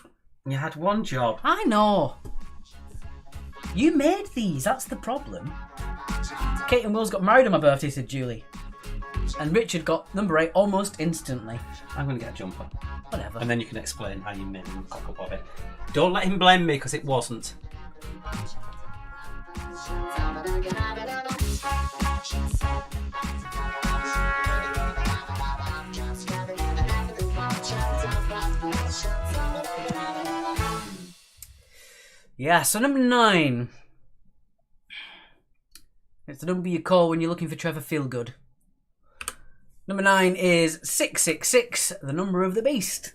You had one job. I know. You made these. That's the problem. Kate and Will's got married on my birthday, said Julie. And Richard got number 8 almost instantly. I'm going to get a jumper. Whatever. And then you can explain how you made him cock up of it. Don't let him blame me because it wasn't. Yeah, so number 9. It's the number you call when you're looking for Trevor Feelgood. Number 9 is 666, the number of the beast.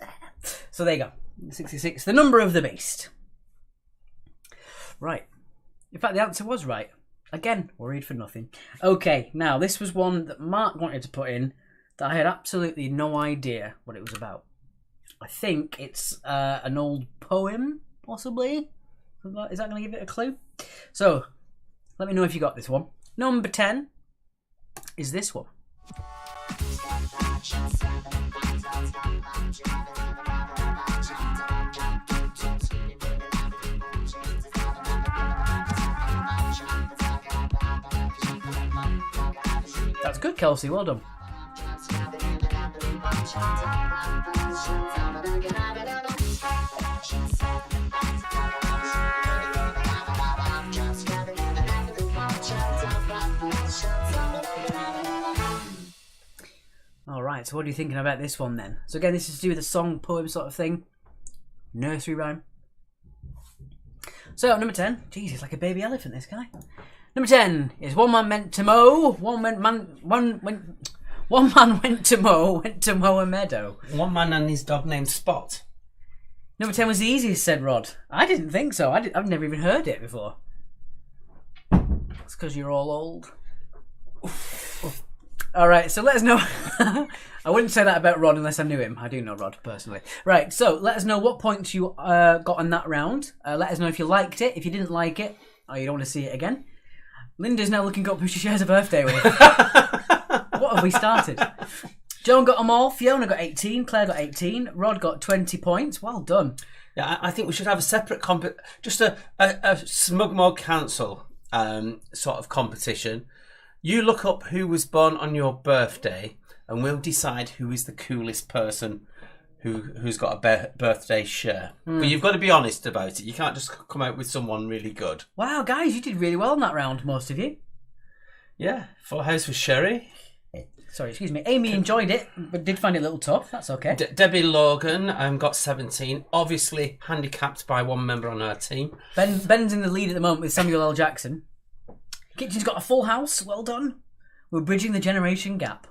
So there you go. 666, the number of the beast. Right. In fact, the answer was right. Again, worried for nothing. Okay, now this was one that Mark wanted to put in that I had absolutely no idea what it was about. I think it's an old poem, possibly. Is that going to give it a clue? So, let me know if you got this one. Number 10 is this one. That's good, Kelsey. Well done. Alright, so what are you thinking about this one then? So again, this is to do with a song, poem sort of thing. Nursery rhyme. So, number 10. Jeez, he's like a baby elephant, this guy. Number 10 is one man went to mow a meadow. One man and his dog named Spot. Number 10 was the easiest, said Rod. I didn't think so. I've never even heard it before. It's because you're all old. All right, so let us know. I wouldn't say that about Rod unless I knew him. I do know Rod personally. Right, so let us know what points you got on that round. Let us know if you liked it, if you didn't like it, or you don't want to see it again. Linda's now looking up who she shares a birthday with. What have we started? Joan got them all. Fiona got 18. Claire got 18. Rod got 20 points. Well done. Yeah, I think we should have a separate just a Smug Mug Council sort of competition. You look up who was born on your birthday, and we'll decide who is the coolest person who's got a birthday share. But you've got to be honest about it. You can't just come out with someone really good. Wow, guys, you did really well in that round, most of you. Yeah, full house with Sherry. Sorry, excuse me. Amy enjoyed it, but did find it a little tough. That's okay. Debbie Logan got 17. Obviously handicapped by one member on her team. Ben's in the lead at the moment with Samuel L. Jackson. Kitchen's got a full house. Well done. We're bridging the generation gap.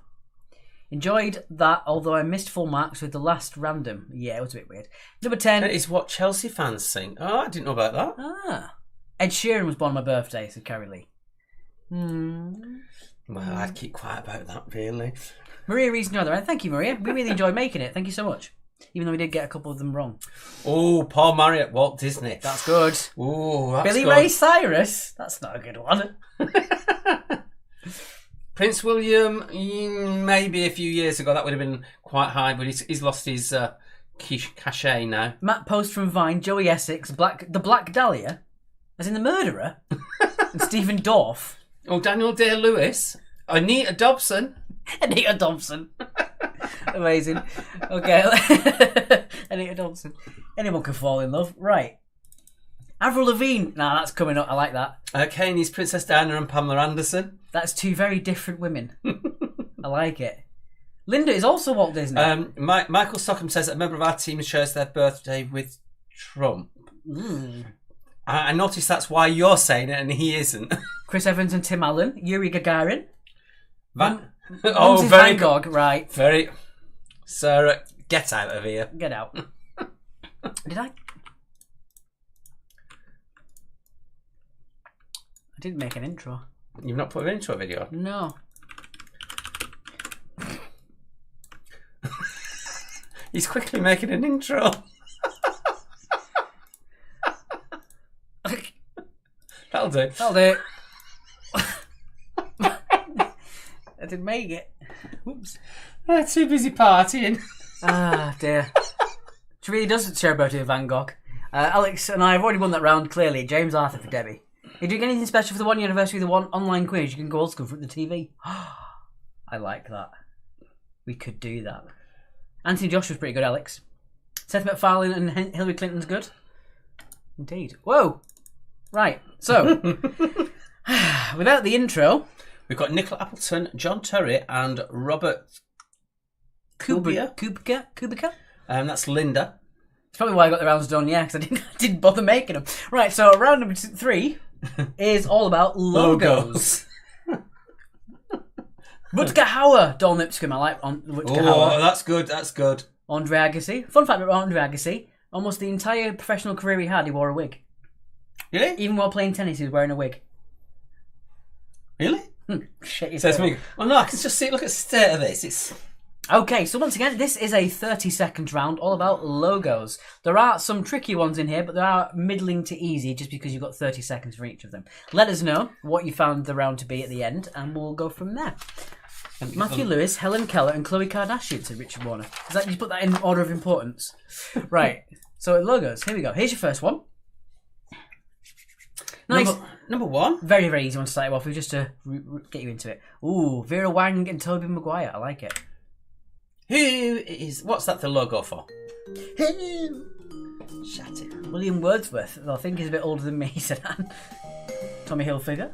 Enjoyed that, although I missed full marks with the last random. Yeah, it was a bit weird. Number 10. That is what Chelsea fans sing. Oh, I didn't know about that. Ah. Ed Sheeran was born on my birthday, said Carrie Lee. Well, I'd keep quiet about that, really. Maria Reason on the other end. Thank you, Maria. We really enjoyed making it. Thank you so much. Even though we did get a couple of them wrong. Oh, Paul Marriott, Walt Disney. That's good. Oh, that's Billy good. Ray Cyrus. That's not a good one. Prince William, maybe a few years ago that would have been quite high, but he's lost his cachet now. Matt Post from Vine, Joey Essex, the Black Dahlia, as in the murderer, and Stephen Dorff. Oh, Daniel Day-Lewis, Anita Dobson. Anita Dobson. Amazing. Okay. Anita Dobson. Anyone can fall in love. Right. Avril Lavigne. Nah, that's coming up. I like that. Kaney's Princess Diana and Pamela Anderson. That's two very different women. I like it. Linda is also Walt Disney. Michael Stockham says that a member of our team shares their birthday with Trump. I noticed that's why you're saying it and he isn't. Chris Evans and Tim Allen. Yuri Gagarin. Very Van Gogh, right. Very. Sarah, get out of here. Get out. Did I? I didn't make an intro. You've not put an intro video? No. He's quickly making an intro. That'll do. That'll do. I didn't make it. Whoops. Too busy partying. Ah, dear. She really does share a birthday with Van Gogh. Alex and I have already won that round, clearly. James Arthur for Debbie. If you're doing anything special for the 1 year anniversary of the one online quiz, you can go old school for the TV. I like that. We could do that. Anthony Joshua's pretty good, Alex. Seth MacFarlane and Hillary Clinton's good. Indeed. Whoa! Right, so, without the intro... We've got Nicola Appleton, John Terry and Robert Kubica? That's Linda. That's probably why I got the rounds done, yeah, because I didn't bother making them. Right, so round number 3 is all about logos. Rutger Hauer, Dawn Lipscomb. I like Rutger Hauer. Oh, that's good, that's good. Andre Agassi. Fun fact about Andre Agassi, almost the entire professional career he had, he wore a wig. Really? Even while playing tennis, he was wearing a wig. Really? Shit Says yourself. me. Well, no, I can just see. Look at the state of this. It's Okay, so once again, this is a 30-second round all about logos. There are some tricky ones in here, but they are middling to easy just because you've got 30 seconds for each of them. Let us know what you found the round to be at the end, and we'll go from there. Matthew Lewis, Helen Keller, and Khloe Kardashian, said Richard Warner. Is that you put that in order of importance? Right. So logos. Here we go. Here's your first one. Nice. Number 1. Very, very easy one to start off with, just to get you into it. Ooh, Vera Wang and Tobey Maguire. I like it. What's that the logo for? Shut it. William Wordsworth, I think he's a bit older than me, said Anne. Tommy Hilfiger.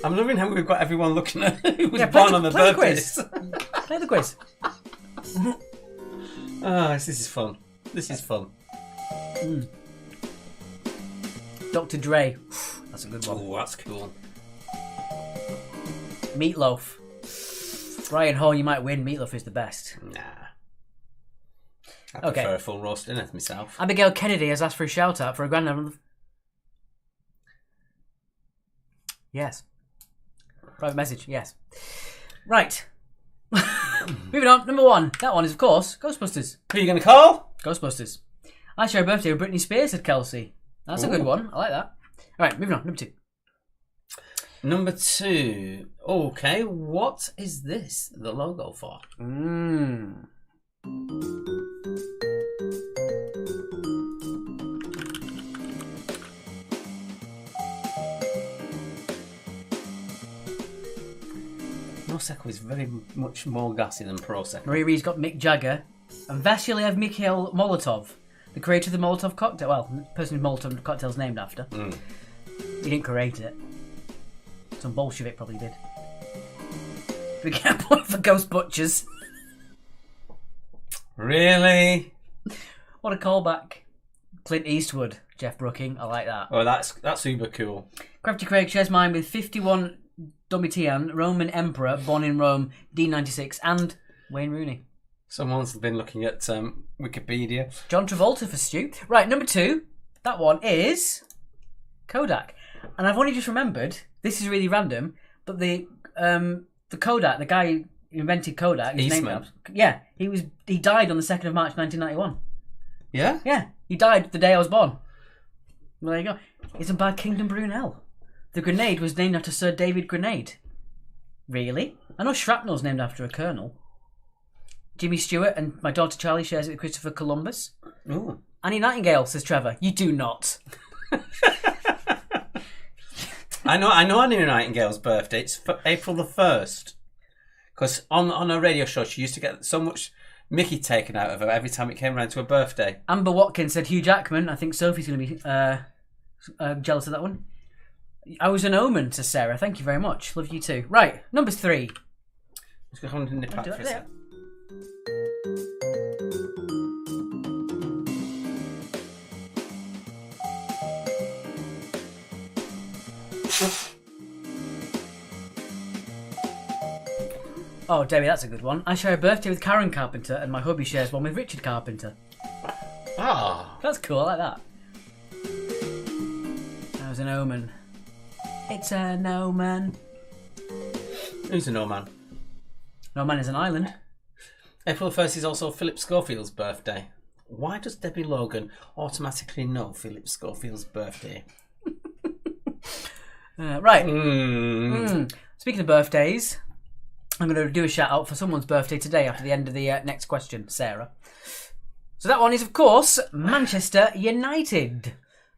I'm loving how we've got everyone looking at who was born on the birthdays. Play the quiz. Oh, this is fun. This is fun. Dr. Dre. That's a good one. Oh, that's cool. Meatloaf. Ryan Hall, you might win. Meatloaf is the best. Nah. I Okay. prefer a full roast dinner myself. Abigail Kennedy has asked for a shout out for a granddad. Yes. Private message, yes. Right. Moving on, number 1. That one is, of course, Ghostbusters. Who are you going to call? Ghostbusters. I share a birthday with Britney Spears, said Kelsey. That's a good one. I like that. All right, moving on. Number 2. Number 2. Okay, what is this the logo for? Prosecco is very much more gassy than Prosecco. Marie Reed's got Mick Jagger and Vasily Mikhail Molotov, the creator of the Molotov cocktail. Well, the person who Molotov cocktail's named after. He didn't create it. Some Bolshevik probably did. We get a point for Ghost Butchers. Really? What a callback. Clint Eastwood, Jeff Brooking. I like that. Oh, that's uber cool. Crafty Craig shares mine with 51 Domitian, Roman Emperor, born in Rome, D96, and Wayne Rooney. Someone's been looking at Wikipedia. John Travolta for Stu. Right, number 2. That one is Kodak. And I've only just remembered, this is really random, but the Kodak, the guy who invented Kodak, his name, he died on the 2nd of March 1991. Yeah? Yeah, he died the day I was born. Well, there you go. It's about Kingdom Brunel. The grenade was named after Sir David Grenade. Really? I know shrapnel's named after a colonel. Jimmy Stewart and my daughter Charlie shares it with Christopher Columbus. Ooh. Annie Nightingale, says Trevor. You do not. I know Annie Nightingale's birthday. It's April the 1st. Because on her radio show, she used to get so much Mickey taken out of her every time it came around to her birthday. Amber Watkins said Hugh Jackman. I think Sophie's going to be jealous of that one. I was an omen, says Sarah. Thank you very much. Love you too. Right, number 3. Let's go on and nip back for a sec. Oh, Debbie, that's a good one. I share a birthday with Karen Carpenter, and my hubby shares one with Richard Carpenter. Ah. That's cool, I like that. I was an omen. It's an omen. Who's an old man? No Man is an island. April 1st is also Philip Schofield's birthday. Why does Debbie Logan automatically know Philip Schofield's birthday? Right. Mm. Speaking of birthdays, I'm going to do a shout out for someone's birthday today after the end of the next question, Sarah. So that one is, of course, Manchester United.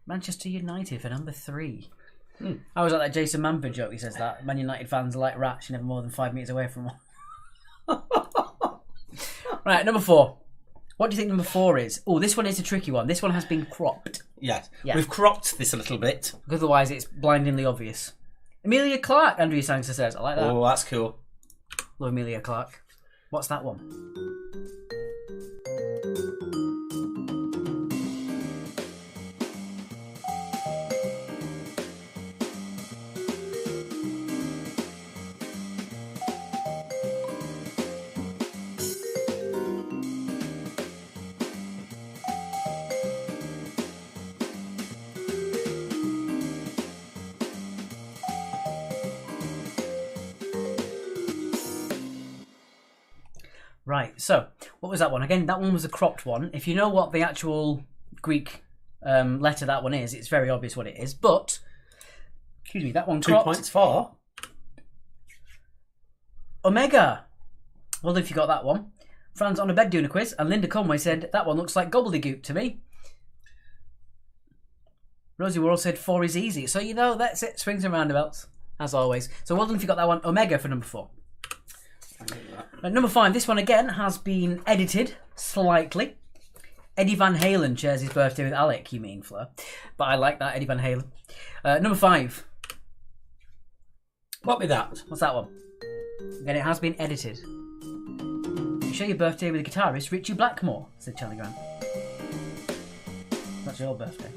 Manchester United for number 3. I always like that Jason Manford joke. He says that Man United fans are like rats, you're never more than 5 metres away from one. Right, number 4. What do you think number 4 is? Oh, this one is a tricky one. This one has been cropped. Yes. Yeah. We've cropped this a little bit. Otherwise, it's blindingly obvious. Amelia Clark, Andrew Sangster says. I like that. Oh, that's cool. Love Amelia Clark. What's that one? Right, so what was that one? Again, that one was a cropped one. If you know what the actual Greek letter that one is, it's very obvious what it is. But, excuse me, that one 2 cropped. points for Omega. Well, if you got that one. Fran's on a bed doing a quiz, and Linda Conway said, that one looks like gobbledygook to me. Rosie Worrell said 4 is easy. So, you know, that's it. Swings and roundabouts, as always. So well done if you got that one. Omega for number 4. Number 5, this one again has been edited slightly. Eddie Van Halen shares his birthday with Alec, you mean, Fleur. But I like that, Eddie Van Halen. Number 5. What be that? What's that one? Again, it has been edited. You share your birthday with the guitarist Richie Blackmore, said Charlie Grant. That's your birthday.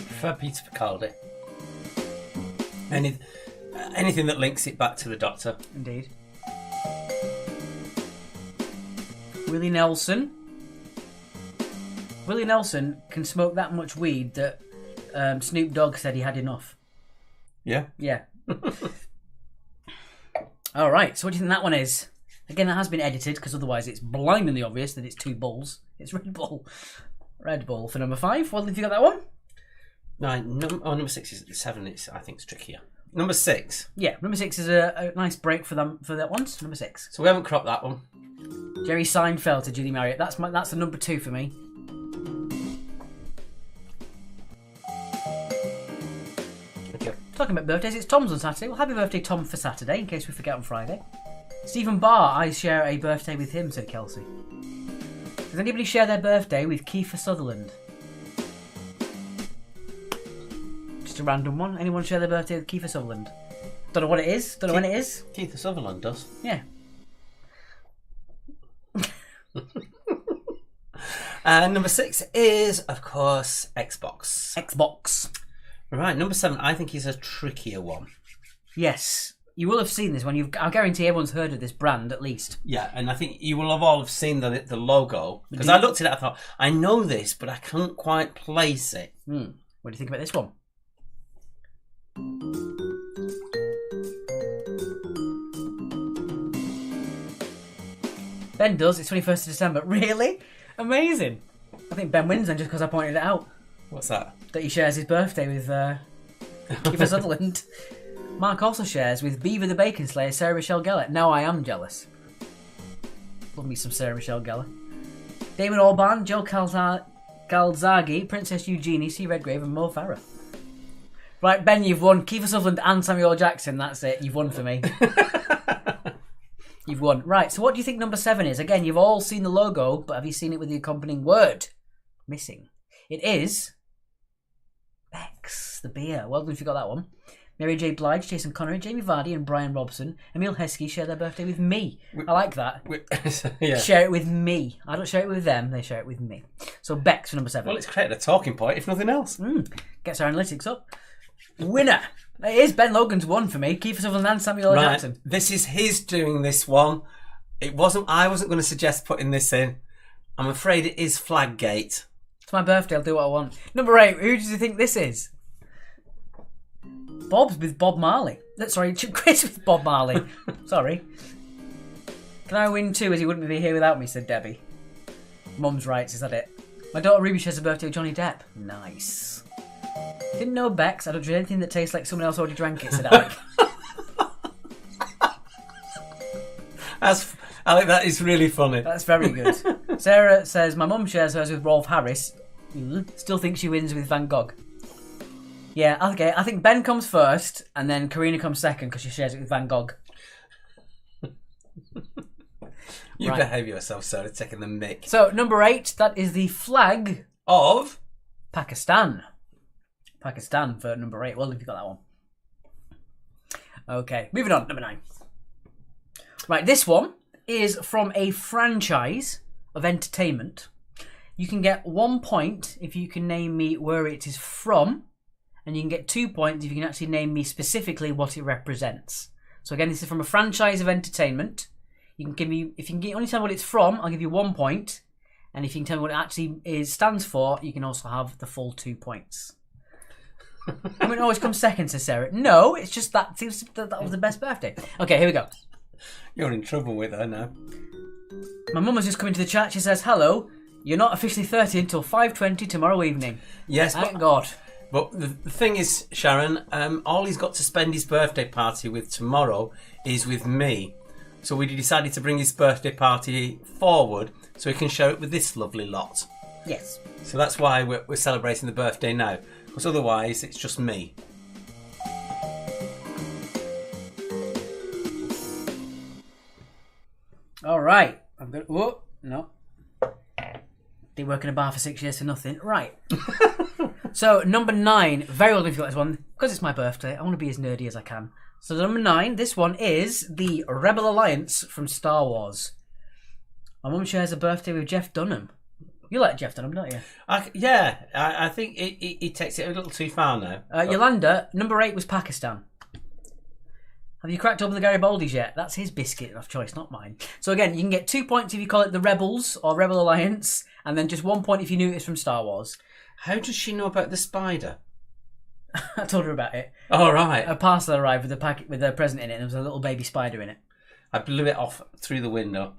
Prefer Peter Capaldi. Anything that links it back to the Doctor. Indeed. Willie Nelson. Willie Nelson can smoke that much weed that Snoop Dogg said he had enough. Yeah. Yeah. All right. So what do you think that one is? Again, that has been edited because otherwise it's blindingly obvious that it's two bulls. It's Red Bull. Red Bull for number 5. Well, have you got that one? No, number 6 is 7. I think it's trickier. Number 6. Yeah, number 6 is a nice break for them for that one. Number 6. So we haven't cropped that one. Jerry Seinfeld to Julie Marriott. That's the number 2 for me. Okay. Talking about birthdays, it's Tom's on Saturday. Well, happy birthday, Tom, for Saturday, in case we forget on Friday. Stephen Barr, I share a birthday with him, said Kelsey. Does anybody share their birthday with Kiefer Sutherland? Just a random one. Anyone share their birthday with Kiefer Sutherland? Don't know what it is. Don't know when it is. Keith Sutherland does. Yeah. And number 6 is, of course, Xbox. Xbox. Right, number 7, I think is a trickier one. Yes. You will have seen this one. I guarantee everyone's heard of this brand at least. Yeah, and I think you will have all have seen the logo. Because I looked at it, I thought, I know this, but I can't quite place it. What do you think about this one? Ben does. It's 21st of December. Really? Amazing. I think Ben wins then just because I pointed it out. What's that? That he shares his birthday with Kiefer Sutherland. Mark also shares with Beaver the Bacon Slayer, Sarah Michelle Gellar. Now I am jealous. Love me some Sarah Michelle Gellar. Damon Albarn, Joe Calzaghe, Princess Eugenie, C. Redgrave, and Mo Farah. Right, Ben, you've won. Kiefer Sutherland and Samuel Jackson. That's it. You've won for me. You've won. Right, so what do you think number 7 is? Again, you've all seen the logo, but have you seen it with the accompanying word? Missing. It is Beck's, the beer. Well done if you got that one. Mary J. Blige, Jason Connery, Jamie Vardy, and Brian Robson. Emil Heskey share their birthday with me. I like that. Yeah. Share it with me. I don't share it with them, they share it with me. So Beck's for number 7. Well, it's created a talking point, if nothing else. Gets our analytics up. Winner. It is Ben Logan's one for me. Kiefer Sutherland and Samuel L. Jackson. This is his doing this one. I wasn't going to suggest putting this in. I'm afraid it is Flaggate. It's my birthday, I'll do what I want. Number 8, who do you think this is? Bob's with Bob Marley. Sorry, Chris with Bob Marley. Sorry. Can I win 2 as he wouldn't be here without me, said Debbie. Mum's rights, is that it? My daughter Ruby shares a birthday with Johnny Depp. Nice. Didn't know Beck's. I don't drink anything that tastes like someone else already drank it, said Alec. Alec, that is really funny. That's very good. Sarah says, my mum shares hers with Rolf Harris. Still thinks she wins with Van Gogh. Yeah, okay. I think Ben comes first, and then Karina comes second because she shares it with Van Gogh. You behave yourself, Sarah, taking the mick. So, number 8, that is the flag of Pakistan. Pakistan for number 8. Well, if you got that one. Okay, moving on. Number 9. Right, this one is from a franchise of entertainment. You can get 1 point if you can name me where it is from. And you can get 2 points if you can actually name me specifically what it represents. So again, this is from a franchise of entertainment. You can give me, if you can only tell me what it's from, I'll give you 1 point. And if you can tell me what it actually stands for, you can also have the full 2 points. I mean, it always comes second, says Sarah. No, it's just that was the best birthday. Okay, here we go. You're in trouble with her now. My mum has just come into the chat. She says, hello, you're not officially 30 until 5:20 tomorrow evening. Yes, thank God. But the thing is, Sharon, all he's got to spend his birthday party with tomorrow is with me. So we decided to bring his birthday party forward so he can share it with this lovely lot. Yes. So that's why we're celebrating the birthday now. Because otherwise, it's just me. All right. I'm going to... Oh, no. Didn't work in a bar for 6 years for nothing. Right. So, number 9. Very well done if you got this one. Because it's my birthday, I want to be as nerdy as I can. So, number 9, this one is the Rebel Alliance from Star Wars. My mum shares a birthday with Jeff Dunham. You like Jeff Dunham, don't you? I think he takes it a little too far now. Yolanda, number 8 was Pakistan. Have you cracked open the Garibaldi's yet? That's his biscuit of choice, not mine. So again, you can get 2 points if you call it the Rebels or Rebel Alliance, and then just 1 point if you knew it's from Star Wars. How does she know about the spider? I told her about it. All right. A parcel arrived with a packet with a present in it, and there was a little baby spider in it. I blew it off through the window.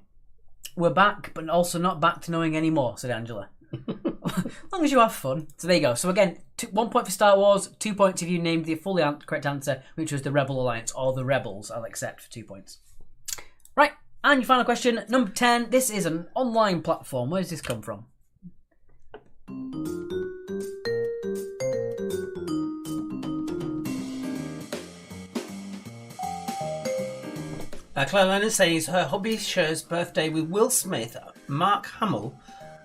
We're back, but also not back to knowing any more, said Angela. As long as you have fun. So there you go. So again, 1 point for Star Wars, 2 points if you named the fully correct answer, which was the Rebel Alliance or the Rebels. I'll accept for 2 points. Right, and your final question, number 10. This is an online platform. Where does this come from? Claire Lennon says her hubby shares birthday with Will Smith, Mark Hamill,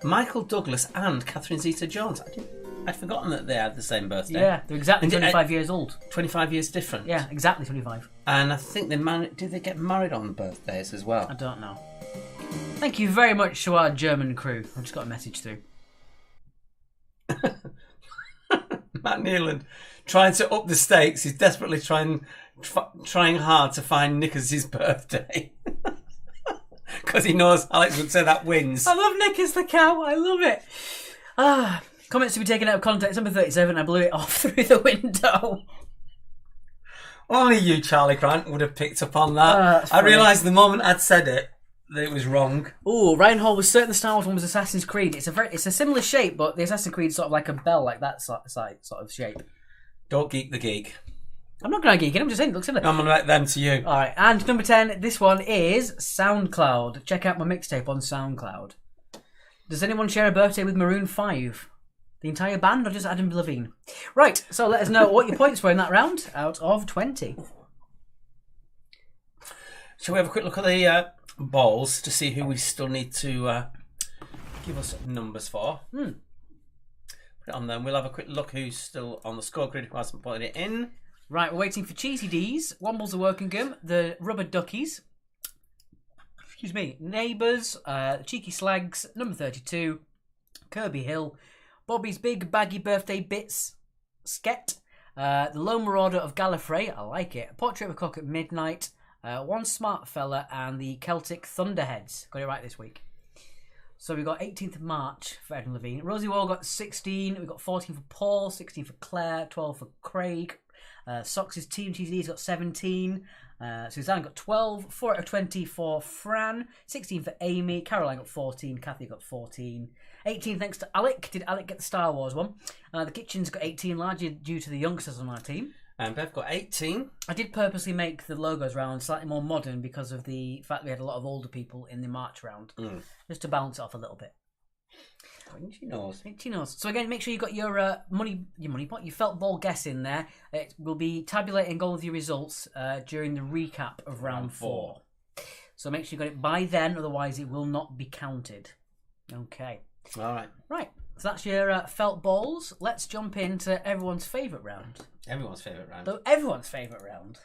Michael Douglas, and Catherine Zeta-Jones. I'd forgotten that they had the same birthday. Yeah, they're exactly 25 years old. 25 years different. Yeah, exactly 25. And I think they did they get married on birthdays as well? I don't know. Thank you very much to our German crew. I just got a message through. Matt Nealand trying to up the stakes. He's desperately trying hard to find Nicholas' birthday. Because he knows Alex would say that wins. I love Nicholas the cow. I love it. Comments to be taken out of context. Number 37. I blew it off through the window. Only you, Charlie Grant, would have picked up on that. I realised the moment I'd said it that it was wrong. Oh, Ryan Hall was certain the Star Wars one was Assassin's Creed. It's a similar shape, but the Assassin's Creed is sort of like a bell, like that sort of shape. Don't geek the geek. I'm not going to geek it. I'm just saying it looks similar. I'm going to let them to you. All right, and number 10. This one is SoundCloud. Check out my mixtape on SoundCloud. Does anyone share a birthday with Maroon 5? The entire band or just Adam Levine? Right, so let us know what your points were in that round out of 20. Shall we have a quick look at the balls to see who we still need to give us numbers for? Put it on then. We'll have a quick look who's still on the score grid who hasn't put it in. Right, we're waiting for Cheesy D's, Wombles the Workingham, the Rubber Duckies, Neighbours, Cheeky Slags, number 32, Kirby Hill, Bobby's Big Baggy Birthday Bits, Sket, the Lone Marauder of Gallifrey, I like it, Portrait of a Cock at Midnight, One Smart Fella, and the Celtic Thunderheads. Got it right this week. So we got 18th of March for Ed and Levine. Rosie Wall got 16. We got 14 for Paul, 16 for Claire, 12 for Craig. Socks' Team TZ's got 17. Suzanne got 12. 4 out of 20 for Fran. 16 for Amy. Caroline got 14. Kathy got 14. 18 thanks to Alec. Did Alec get the Star Wars one? The Kitchen's got 18, largely due to the youngsters on our team. And Bev got 18. I did purposely make the logos round slightly more modern because of the fact we had a lot of older people in the March round. Just to balance it off a little bit. Itchy nose. Itchy nose. So again, make sure you got your money pot, your felt ball guess in there. It will be tabulating all of your results during the recap of round 4. So make sure you got it by then, otherwise it will not be counted. Okay. All right. Right. So that's your felt balls. Let's jump into everyone's favourite round. Everyone's favourite round. Everyone's favourite round.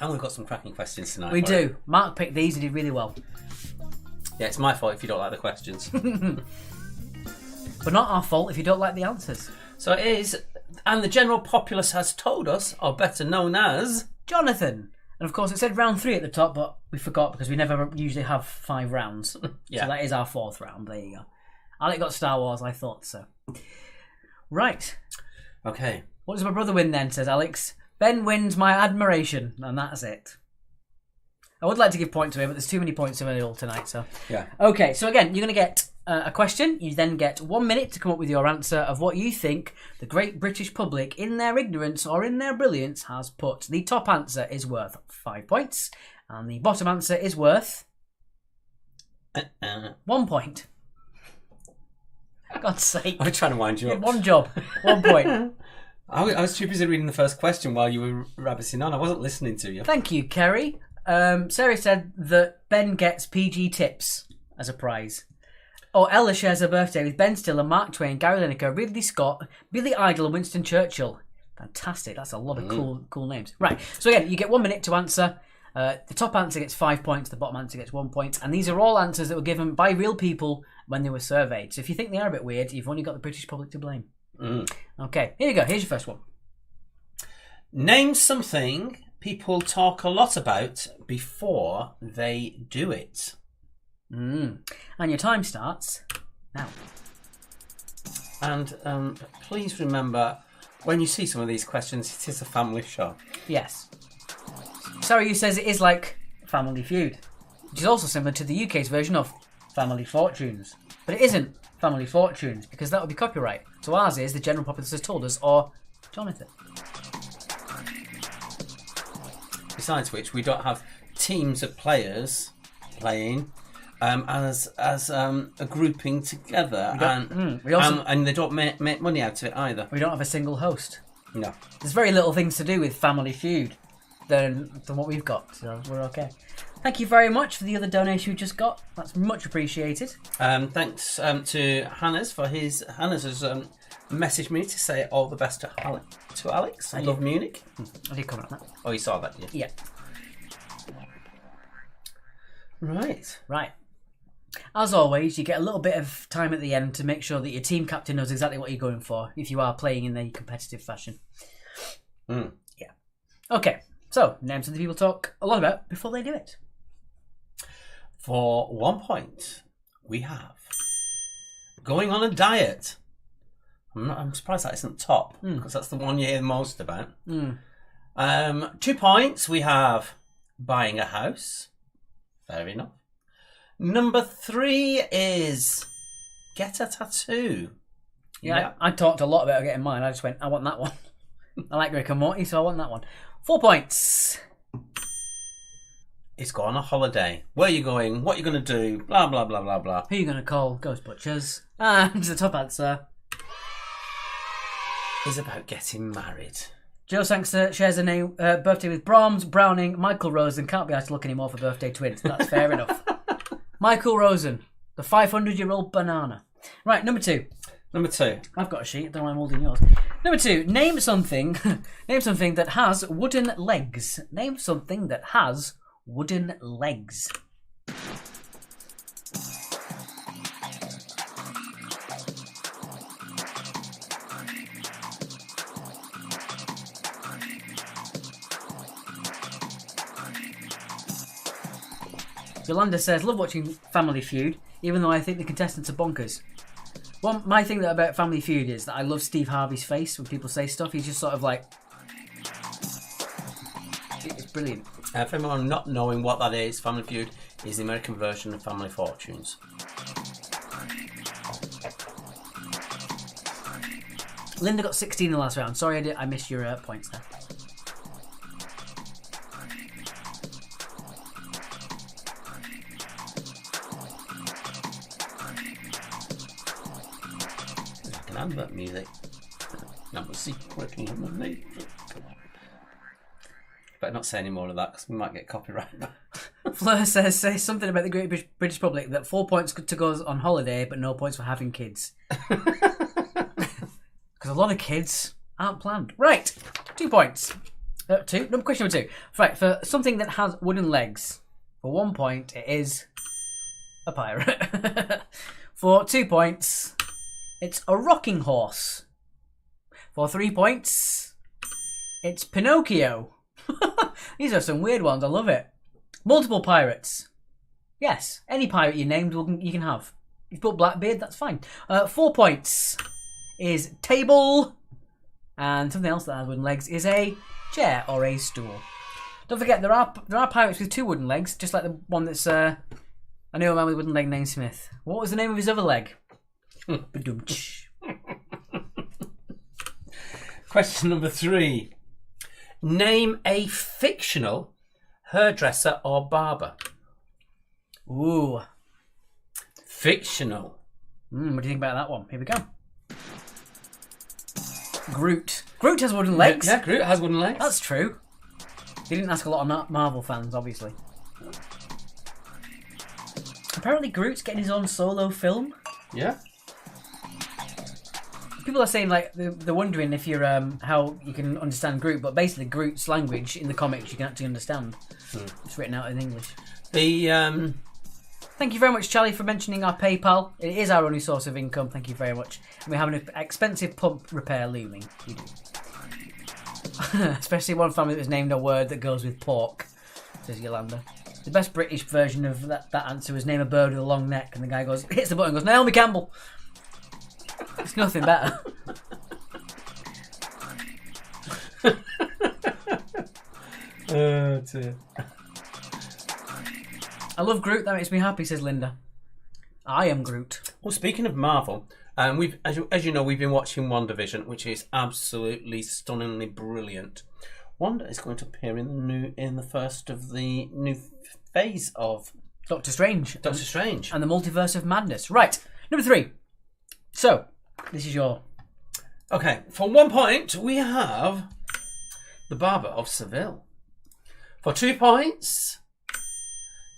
And we've got some cracking questions tonight. We do. Mark picked these and did really well. Yeah, it's my fault if you don't like the questions. But not our fault if you don't like the answers. So it is, and the general populace has told us, or better known as... Jonathan. And of course it said round 3 at the top, but we forgot because we never usually have 5 rounds. Yeah. So that is our 4th round. There you go. Alec got Star Wars, I thought so. Right. Okay. What does my brother win then, says Alex. Ben wins my admiration, and that's it. I would like to give points away, but there's too many points available tonight, so... Yeah. Okay, so again, you're going to get a question. You then get 1 minute to come up with your answer of what you think the great British public, in their ignorance or in their brilliance, has put. The top answer is worth 5 points, and the bottom answer is worth... 1 point. For God's sake. I was trying to wind you up. One job, 1 point. I was too busy reading the first question while you were rabbiting on. I wasn't listening to you. Thank you, Kerry. Sarah said that Ben gets PG tips as a prize. Oh, Ella shares her birthday with Ben Stiller, Mark Twain, Gary Lineker, Ridley Scott, Billy Idol, and Winston Churchill. Fantastic. That's a lot of cool names. Right. So again, you get 1 minute to answer. The top answer gets 5 points. The bottom answer gets 1 point. And these are all answers that were given by real people when they were surveyed. So if you think they are a bit weird, you've only got the British public to blame. Okay. Here you go. Here's your first one. Name something people talk a lot about before they do it. And your time starts now. And please remember, When you see some of these questions, it is a family show. Yes. Sorry, you says it is like Family Feud, which is also similar to the UK's version of Family Fortunes. But it isn't Family Fortunes, because that would be copyright. So ours is The General Populace Has Told Us, or Jonathan. Besides which, we don't have teams of players playing as a grouping together, and they don't make money out of it either. We don't have a single host. No. There's very little things to do with Family Feud than what we've got, so we're okay. Thank you very much for the other donation you just got. That's much appreciated. Thanks to Hannes for his... Hannes has messaged me to say all the best to Alex. I love Munich. I did comment on that. Oh, you saw that, did you? Yeah. Right. As always, you get a little bit of time at the end to make sure that your team captain knows exactly what you're going for if you are playing in a competitive fashion. Yeah. Okay, so names that the people talk a lot about before they do it. For 1 point, we have going on a diet. I'm surprised that isn't top, because that's the one you hear most about. 2 points, we have buying a house. Fair enough. Number 3 is get a tattoo. Yeah. I talked a lot about getting mine. I just went, I want that one. I like Rick and Morty, so I want that one. 4 points. It's go on a holiday. Where are you going? What are you going to do? Blah, blah, blah, blah, blah. Who are you going to call? Ghost Butchers. And the top answer is about getting married. Joe Sangster shares a name, birthday with Brahms, Browning, Michael Rosen. Can't be asked to look anymore for birthday twins. That's fair enough. Michael Rosen, the 500-year-old banana. Right, number 2. Number 2. I've got a sheet. I don't know why I'm holding yours. Number 2. Name something. Name something that has wooden legs. Name something that has wooden legs. Yolanda says, love watching Family Feud, even though I think the contestants are bonkers. Well, my thing about Family Feud is that I love Steve Harvey's face when people say stuff. He's just sort of like... It's brilliant. For anyone not knowing what that is, Family Feud is the American version of Family Fortunes. Linda got 16 in the last round. Sorry, I missed your points there. Advert music. That was secretly underneath. Better not say any more of that because we might get copyright. Fleur says, say something about the Great British Public that 4 points to go on holiday, but no points for having kids. Because a lot of kids aren't planned. Right, 2 points. Question number 2. Right, for something that has wooden legs, for 1 point, it is a pirate. For 2 points, it's a rocking horse. For 3 points, it's Pinocchio. These are some weird ones. I love it. Multiple pirates. Yes, any pirate you named you can have. You've put Blackbeard, that's fine. 4 points is table. And something else that has wooden legs is a chair or a stool. Don't forget, there are pirates with 2 wooden legs, just like the one that's... I knew a man with a wooden leg named Smith. What was the name of his other leg? Question number 3. Name a fictional hairdresser or barber. Ooh. Fictional. What do you think about that one? Here we go. Groot. Groot has wooden legs. Yeah, Groot has wooden legs. That's true. He didn't ask a lot of Marvel fans, obviously. Apparently Groot's getting his own solo film. Yeah. People are saying, like, they're wondering if you're how you can understand Groot, but basically Groot's language in the comics you can actually understand. It's written out in English. Thank you very much, Charlie, for mentioning our PayPal. It is our only source of income. Thank you very much. And we have an expensive pump repair looming. We do. Especially one family that's named a word that goes with pork, says Yolanda. The best British version of that answer was name a bird with a long neck, and the guy goes, hits the button and goes, Naomi Campbell. It's nothing better. Oh dear. I love Groot. That makes me happy, says Linda. I am Groot. Well, speaking of Marvel, we've as you know, we've been watching WandaVision, which is absolutely stunningly brilliant. Wanda is going to appear in the first of the new phase of Doctor Strange. Doctor Strange And the Multiverse of Madness. Right. Number 3. So, this is your... Okay, for 1 point, we have the Barber of Seville. For 2 points,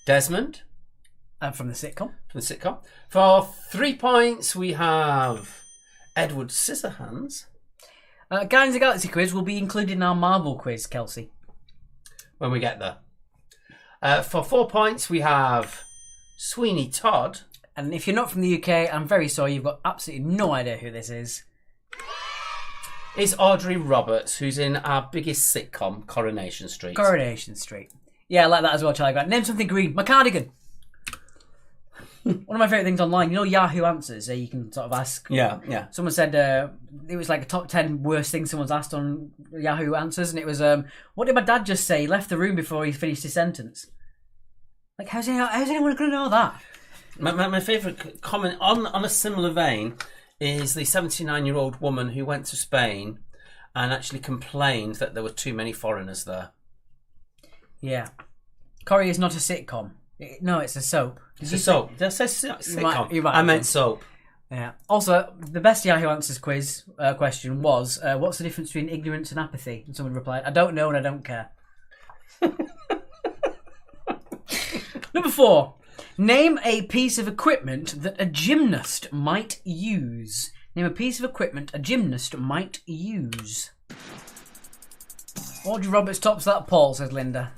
Desmond. from the sitcom. From the sitcom. For 3 points, we have Edward Scissorhands. Guardians of the Galaxy quiz will be included in our Marvel quiz, Kelsey. When we get there. For 4 points, we have Sweeney Todd. And if you're not from the UK, I'm very sorry, you've got absolutely no idea who this is. It's Audrey Roberts, who's in our biggest sitcom, Coronation Street. Coronation Street. Yeah, I like that as well, Charlie Grant. Name something green. My cardigan. One of my favourite things online, you know Yahoo Answers, you can sort of ask. Yeah. Someone said it was like a top 10 worst things someone's asked on Yahoo Answers, and it was, what did my dad just say? He left the room before he finished his sentence. Like, how's anyone going to know that? My favourite comment on a similar vein is the 79-year-old woman who went to Spain and actually complained that there were too many foreigners there. Yeah. Corrie is not a sitcom. No, it's a soap. It's a soap. Did I say sitcom? You might I meant soap. Yeah. Also, the best Yahoo Answers quiz question was, what's the difference between ignorance and apathy? And someone replied, I don't know and I don't care. Number 4. Name a piece of equipment that a gymnast might use. Name a piece of equipment a gymnast might use. Audrey Roberts tops that poll, says Linda.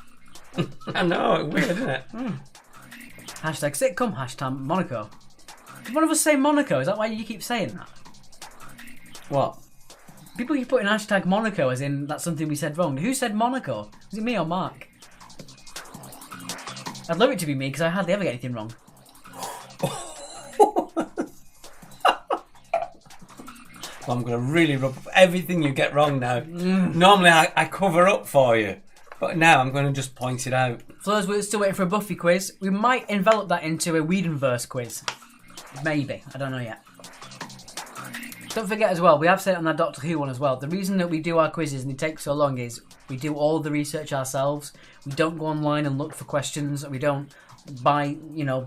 I know, weird, isn't it? Hashtag sitcom, hashtag Monaco. Did one of us say Monaco? Is that why you keep saying that? What? People keep putting hashtag Monaco as in that's something we said wrong. Who said Monaco? Was it me or Mark? I'd love it to be me because I hardly ever get anything wrong. Well, I'm going to really rub everything you get wrong now. Normally I cover up for you, but now I'm going to just point it out. For those we're still waiting for a Buffy quiz, we might envelop that into a Whedonverse quiz. Maybe. I don't know yet. Don't forget as well, we have said it on that Doctor Who one as well, the reason that we do our quizzes and they take so long is we do all the research ourselves. We don't go online and look for questions. We don't buy,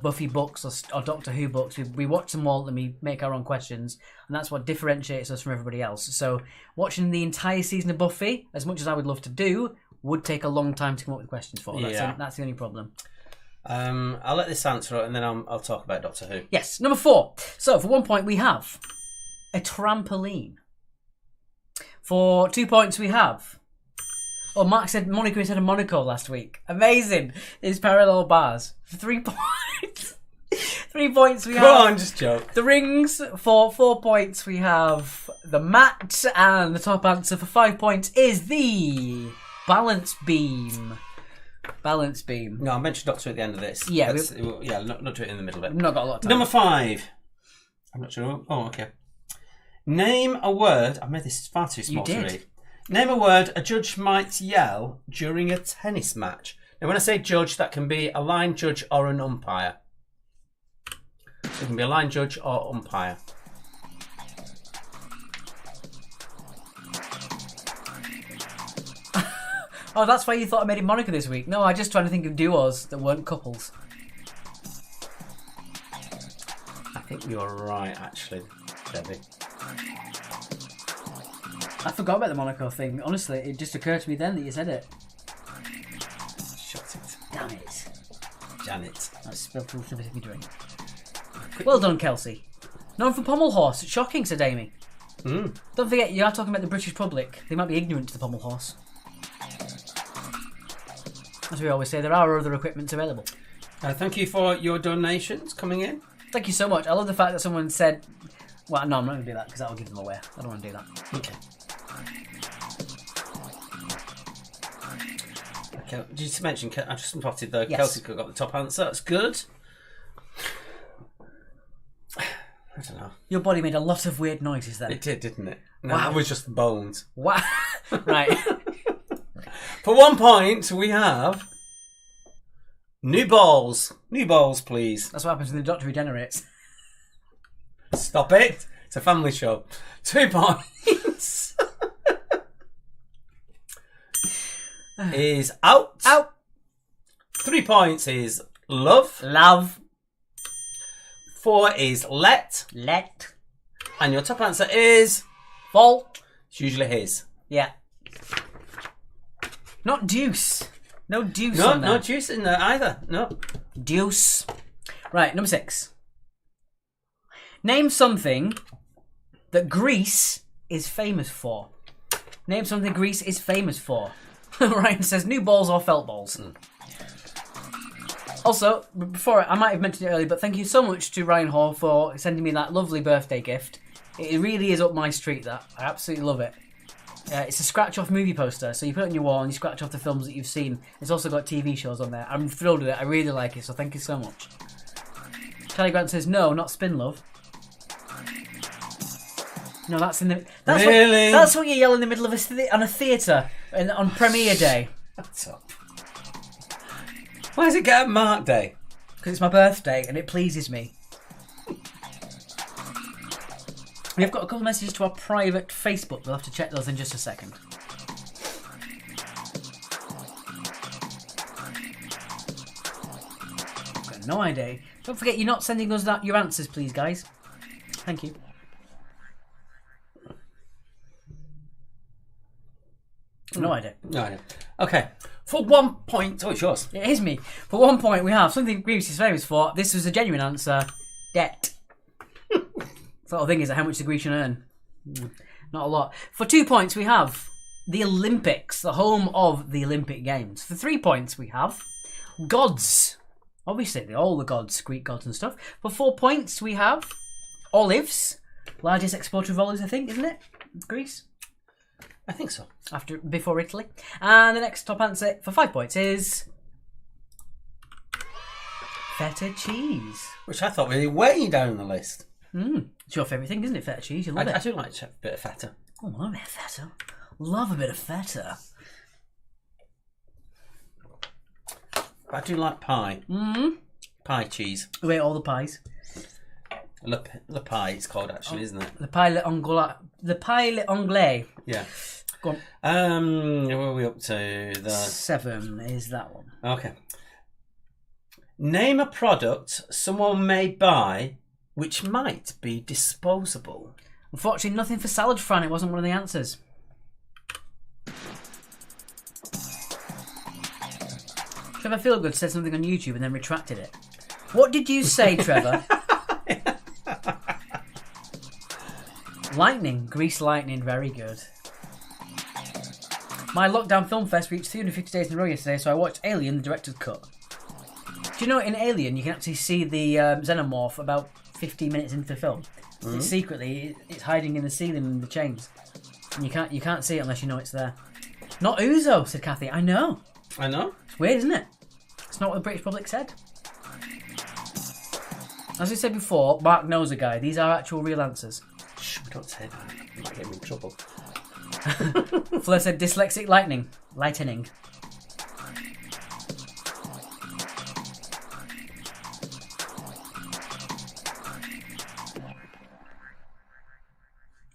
Buffy books or Doctor Who books. We watch them all and we make our own questions. And that's what differentiates us from everybody else. So watching the entire season of Buffy, as much as I would love to do, would take a long time to come up with questions for. That's the only problem. I'll let this answer and then I'll talk about Doctor Who. Yes, number 4. So for 1 point we have a trampoline. For 2 points we have... Oh, Mark said Monaco instead of Monaco last week. Amazing. It's parallel bars. For 3 points. 3 points we have... Go on, just joke. The rings. For 4 points we have the mat. And the top answer for 5 points is the balance beam. Balance beam. No, I mentioned Doctor at the end of this. Yeah. Not do it in the middle of it. We've not got a lot of time. Number 5. I'm not sure. Oh, okay. Name a word... I made this far too small to read. Name a word a judge might yell during a tennis match. Now, when I say judge, that can be a line judge or an umpire. So it can be a line judge or umpire. Oh, that's why you thought I made it Monica this week. No, I just trying to think of duos that weren't couples. I think you're right, actually, Debbie. I forgot about the Monaco thing. Honestly, it just occurred to me then that you said it. Shut it. Damn it. Janet. That's spilled all over my drink. Well done, Kelsey. Known for pommel horse. Shocking, said Amy. Don't forget, you are talking about the British public. They might be ignorant to the pommel horse. As we always say, there are other equipments available. Thank you for your donations coming in. Thank you so much. I love the fact that someone said... Well, no, I'm not going to do that because that will give them away. I don't want to do that. Okay. Did you mention, I just spotted Kelsey got the top answer. That's good. I don't know. Your body made a lot of weird noises then. It did, didn't it? No, Wow. that was just the bones. Wow. Right. For 1 point, we have new balls. New balls, please. That's what happens when the Doctor regenerates. Stop it. It's a family show. 2 points. Is out. Out. 3 points is love. Love. 4 is let. Let. And your top answer is... Fault. It's usually his. Yeah. Not deuce. No deuce No, on there. no juice in there either. No. Deuce. Right, number 6. Name something that Greece is famous for. Name something Greece is famous for. Ryan says new balls or felt balls. Also, before I might have mentioned it earlier, but thank you so much to Ryan Hall for sending me that lovely birthday gift. It really is up my street, that. I absolutely love it. It's a scratch-off movie poster, so you put it on your wall and you scratch off the films that you've seen. It's also got TV shows on there. I'm thrilled with it. I really like it, so thank you so much. Charlie Grant says, no, not Spin Love. No, that's in the... That's Really? That's what you yell in the middle of on a theatre on premiere day. That's up. Why does it get a mark day? Because it's my birthday and it pleases me. We've got a couple of messages to our private Facebook. We'll have to check those in just a second. I've got no idea. Don't forget, you're not sending us your answers, please, guys. Thank you. No idea. No idea. Okay. For 1 point... Oh, it's yours. It is me. For 1 point, we have something Greece is famous for. This was a genuine answer. Debt. Sort of thing is how much the Grecian earn. Not a lot. For 2 points, we have the Olympics, the home of the Olympic Games. For 3 points, we have gods. Obviously, all the gods, Greek gods and stuff. For 4 points, we have olives. Largest exporter of olives, I think, isn't it? Greece. I think so. Before Italy. And the next top answer for 5 points is feta cheese. Which I thought was way down the list. It's your favourite thing, isn't it? Feta cheese. You love I it. do like a bit of feta. Oh, I love a bit of feta. Love a bit of feta. I do like pie. Mm-hmm. Pie cheese. Wait, all the pies. Le pie, it's called actually, isn't it? The pie l'anglais. The pie l'anglais. Yeah. Go on. Where are we up to? 7 is that one. Okay. Name a product someone may buy which might be disposable. Unfortunately, nothing for salad Fran. It wasn't one of the answers. Trevor Feelgood said something on YouTube and then retracted it. What did you say, Trevor? Lightning. Grease lightning. Very good. My lockdown film fest reached 350 days in a row yesterday, so I watched Alien, the director's cut. Do you know in Alien you can actually see the xenomorph about 15 minutes into the film? Mm-hmm. It's hiding in the ceiling and the chains. And you can't see it unless you know it's there. Not Uzo, said Kathy. I know. I know. It's weird, isn't it? It's not what the British public said. As we said before, Mark knows a guy. These are actual real answers. Shh, don't say that. You might get me in trouble. Fleur said dyslexic lightning. Lightening.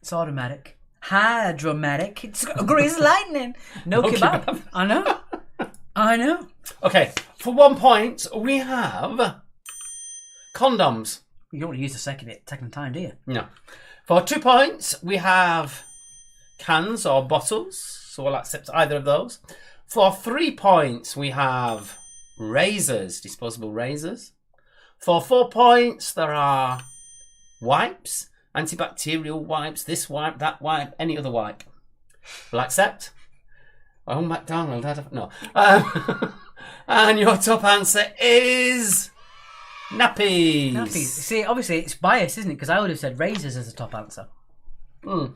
It's automatic. Hydromatic. It's grease lightning. No kebab. I know. Okay, for 1 point, we have condoms. You don't want to use the second time, do you? No. For 2 points, we have cans or bottles, so we'll accept either of those. For 3 points, we have razors, disposable razors. For 4 points, there are wipes, antibacterial wipes, this wipe, that wipe, any other wipe. We'll accept. Oh, McDonald, no. And your top answer is nappies. Nappies. See, obviously it's biased, isn't it? Because I would have said razors as the top answer. But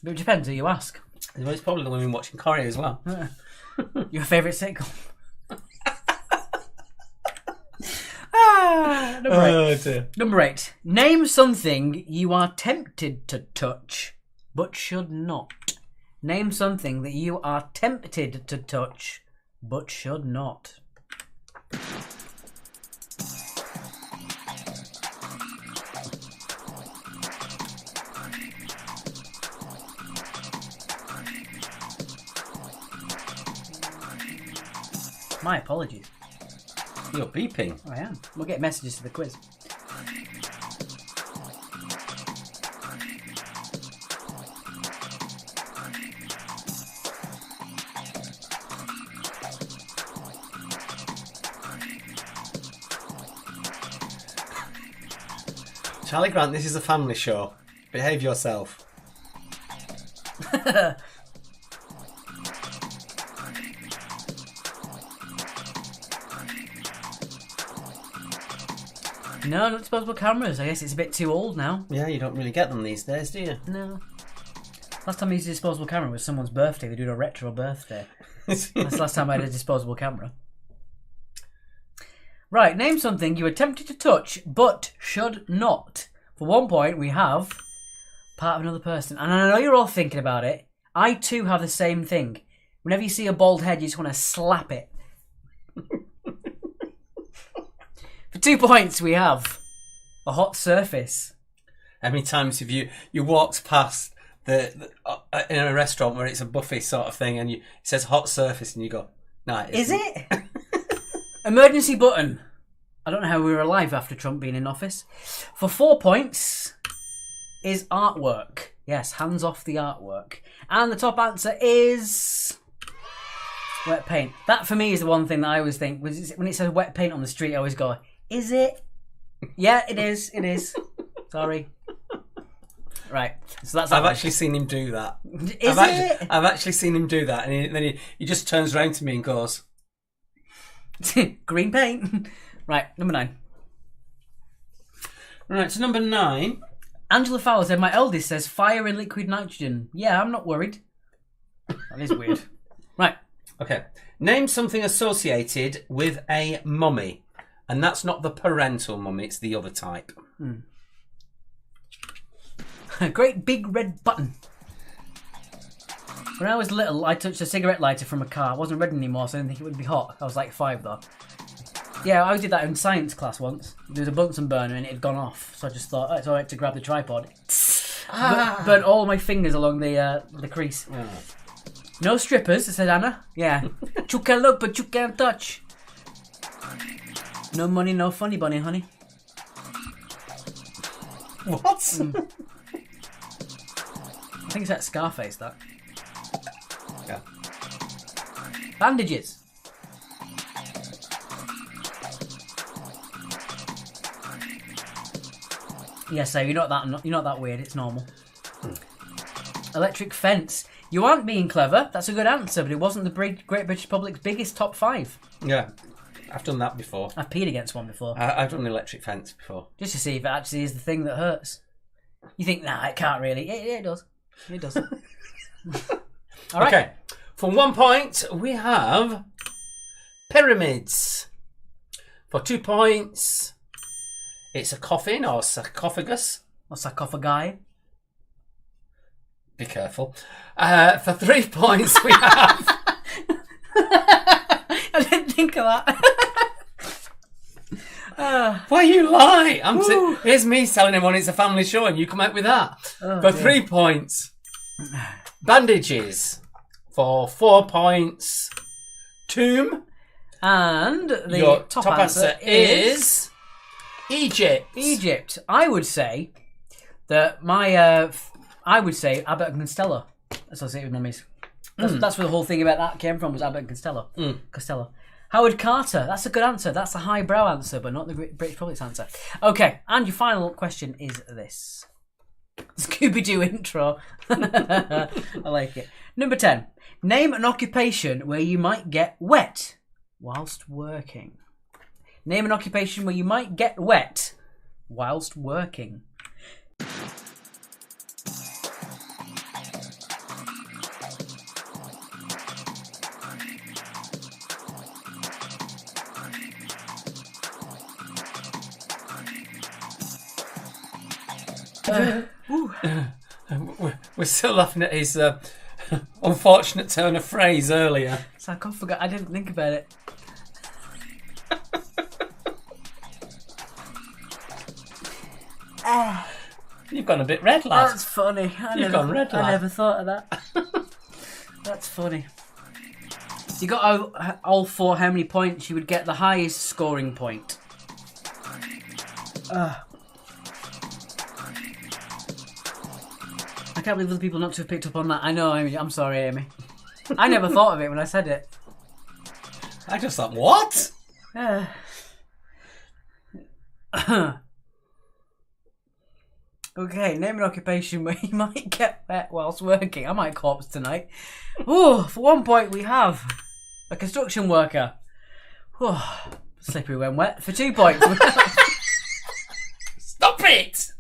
it depends who you ask. Well, it's probably the women watching Corrie as well. Your favourite sitcom? Number 8. Number 8. Name something you are tempted to touch, but should not. Name something that you are tempted to touch, but should not. My apologies. You're beeping. I am. We'll get messages to the quiz. Charlie Grant, this is a family show. Behave yourself. No, not disposable cameras. I guess it's a bit too old now. Yeah, you don't really get them these days, do you? No. Last time I used a disposable camera was someone's birthday. They did a retro birthday. That's the last time I had a disposable camera. Right, name something you are tempted to touch, but should not. For 1 point, we have part of another person. And I know you're all thinking about it. I too have the same thing. Whenever you see a bald head, you just want to slap it. For 2 points, we have a hot surface. How many times have you walked past the in a restaurant where it's a buffet sort of thing and it says hot surface and you go, no, it isn't. Is it? Emergency button. I don't know how we were alive after Trump being in office. For 4 points is artwork. Yes, hands off the artwork. And the top answer is wet paint. That for me is the one thing that I always think was when it says wet paint on the street. I always go, is it? Yeah, it is. It is. Sorry. Right. So that's. I've actually seen him do that. I've actually seen him do that, and then he just turns around to me and goes, "Green paint." Right. Number 9. Right. So number 9. Angela Fowler said, "My eldest says fire and liquid nitrogen." Yeah, I'm not worried. That is weird. Right. Okay. Name something associated with a mummy. And that's not the parental mummy, it's the other type. A great big red button. When I was little, I touched a cigarette lighter from a car. It wasn't red anymore, so I didn't think it would be hot. I was like 5 though. Yeah, I did that in science class once. There was a Bunsen burner and it had gone off. So I just thought, oh, it's alright to grab the tripod. Burnt all my fingers along the crease. Oh. No strippers, said Anna. Yeah. You can look, but you can't touch. No money, no funny bunny, honey. What? I think it's that Scarface, that. Yeah. Bandages. Yeah, so you're not that weird. It's normal. Electric fence. You aren't being clever. That's a good answer, but it wasn't the Great British Public's biggest top 5. Yeah. I've done that before. I've peed against one before. I've done the electric fence before. Just to see if it actually is the thing that hurts. You think, nah, it can't really. It does. It does. All right. Okay. For 1 point, we have pyramids. For 2 points, it's a coffin or sarcophagus. Or sarcophagi. Be careful. For 3 points, we have... I didn't think of that. Why you lie? Here's me telling everyone it's a family show and you come out with that. For dear. 3 points. Bandages. For 4 points. Tomb. And the Your top answer is Egypt. Egypt. I would say that I would say Abbott and Costello associated with mummies. That's where the whole thing about that came from, was Abbott and Costello. Costello. Howard Carter. That's a good answer. That's a highbrow answer, but not the British Public's answer. Okay, and your final question is this. Scooby-Doo intro. I like it. Number 10. Name an occupation where you might get wet whilst working. Name an occupation where you might get wet whilst working. We're still laughing at his unfortunate turn of phrase earlier. Sarcophagus. I didn't think about it. You've gone a bit red, lad. That's funny. You've gone red, lad. I never thought of that. That's funny. You got all four how many points, you would get the highest scoring point. I can't believe other people not to have picked up on that. I know, Amy. I'm sorry, Amy. I never thought of it when I said it. I just thought, what? Okay, name an occupation where you might get wet whilst working. I might corpse tonight. Oh, for 1 point we have a construction worker. Oh, slippery when wet. For 2 points, Stop it!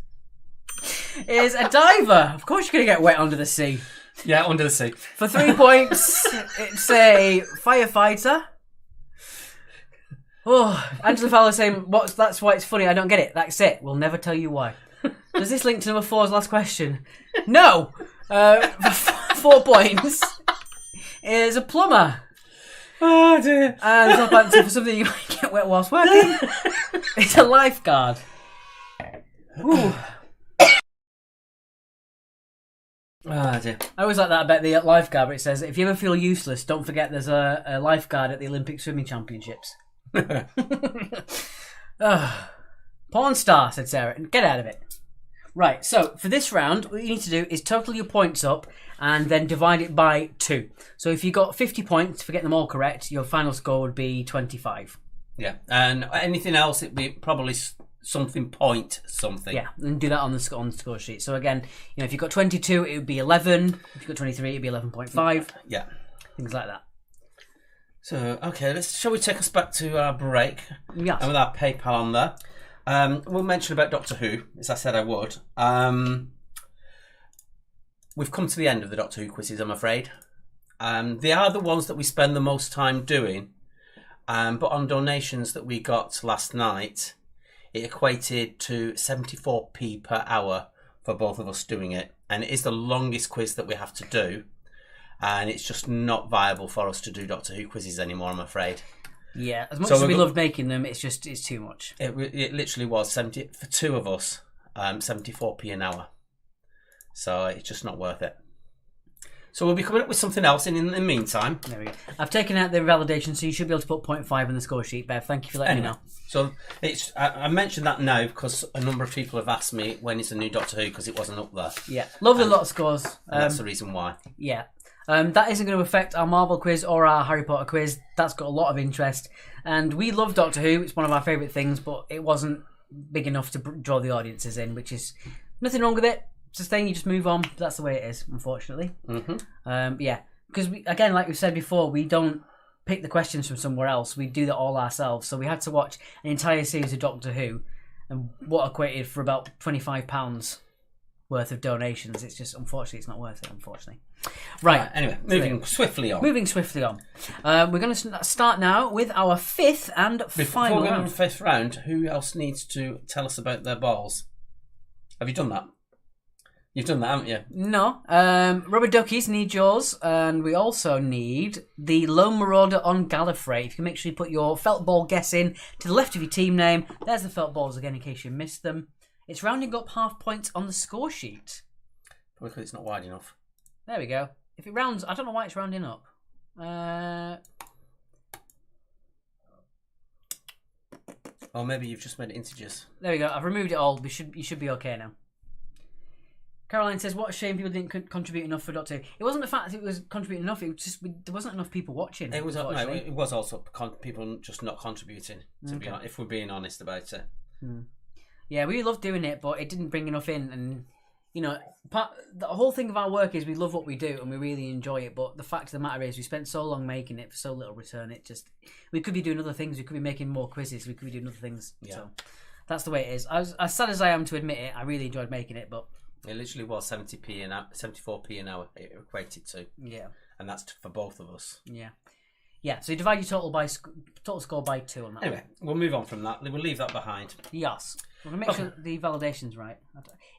is a diver. Of course, you're gonna get wet under the sea. Yeah, under the sea. For 3 points, it's a firefighter. Oh, Angela Fowler saying, that's why it's funny. I don't get it. That's it. We'll never tell you why. Does this link to number 4's last question? No! For 4 points is a plumber. Oh dear. And the top answer for something you might get wet whilst working is a lifeguard. Ooh. Oh dear. I always like that about the lifeguard where it says, if you ever feel useless, don't forget there's a lifeguard at the Olympic Swimming Championships. Porn star, said Sarah. Get out of it. Right, so for this round, what you need to do is total your points up and then divide it by 2. So if you got 50 points for getting them all correct, your final score would be 25. Yeah, and anything else, it'd be probably something point something. Yeah, and do that on the score sheet. So again, if you got 22, it would be 11. If you got 23, it'd be 11.5. Yeah. Things like that. So, okay, shall we take us back to our break? Yes. And with our PayPal on there. We'll mention about Doctor Who, as I said I would. We've come to the end of the Doctor Who quizzes, I'm afraid. They are the ones that we spend the most time doing. But on donations that we got last night, it equated to 74p per hour for both of us doing it. And it is the longest quiz that we have to do. And it's just not viable for us to do Doctor Who quizzes anymore, I'm afraid. Yeah, as much as we loved making them, it's too much. It literally was 70 for 2 of us, 74p an hour. So it's just not worth it. So we'll be coming up with something else in the meantime. There we go. I've taken out the validation, so you should be able to put 0.5 in the score sheet, Bev. Thank you for letting me know. So I mentioned that now because a number of people have asked me when it's a new Doctor Who because it wasn't up there. Yeah, lovely lot of scores. That's the reason why. Yeah. That isn't going to affect our Marvel quiz or our Harry Potter quiz. That's got a lot of interest. And we love Doctor Who. It's one of our favourite things, but it wasn't big enough to draw the audiences in, which is nothing wrong with it. It's a thing, you just move on. That's the way it is, unfortunately. Mm-hmm. Yeah. Because, again, like we've said before, we don't pick the questions from somewhere else. We do that all ourselves. So we had to watch an entire series of Doctor Who, and what equated for about £25 worth of donations. It's just, unfortunately, it's not worth it, unfortunately. Right. Anyway, moving swiftly on. We're going to start now with our 5th and final round. Before we go on the 5th round, who else needs to tell us about their balls? Have you done that? You've done that, haven't you? No. Rubber duckies need yours, and we also need the Lone Marauder on Gallifrey. If you can make sure you put your felt ball guess in to the left of your team name. There's the felt balls again in case you missed them. It's rounding up half points on the score sheet. Probably because it's not wide enough. There we go. If it rounds, I don't know why it's rounding up. Or maybe you've just made it integers. There we go. I've removed it all. You should be okay now. Caroline says, what a shame people didn't contribute enough for Doctor Who. It wasn't the fact that it was contributing enough, it was just there wasn't enough people watching. It was also people just not contributing, to be honest, if we're being honest about it. Yeah, we loved doing it, but it didn't bring enough in. And, the whole thing of our work is we love what we do and we really enjoy it. But the fact of the matter is we spent so long making it for so little return. We could be doing other things. We could be making more quizzes. We could be doing other things. Yeah. So that's the way it is. As sad as I am to admit it, I really enjoyed making it, but... It literally was 74p an hour it equated to. Yeah. And that's for both of us. Yeah. Yeah, so you divide your total score by 2 on that. Anyway, we'll move on from that. We'll leave that behind. Yes. We're going to make sure the validation's right.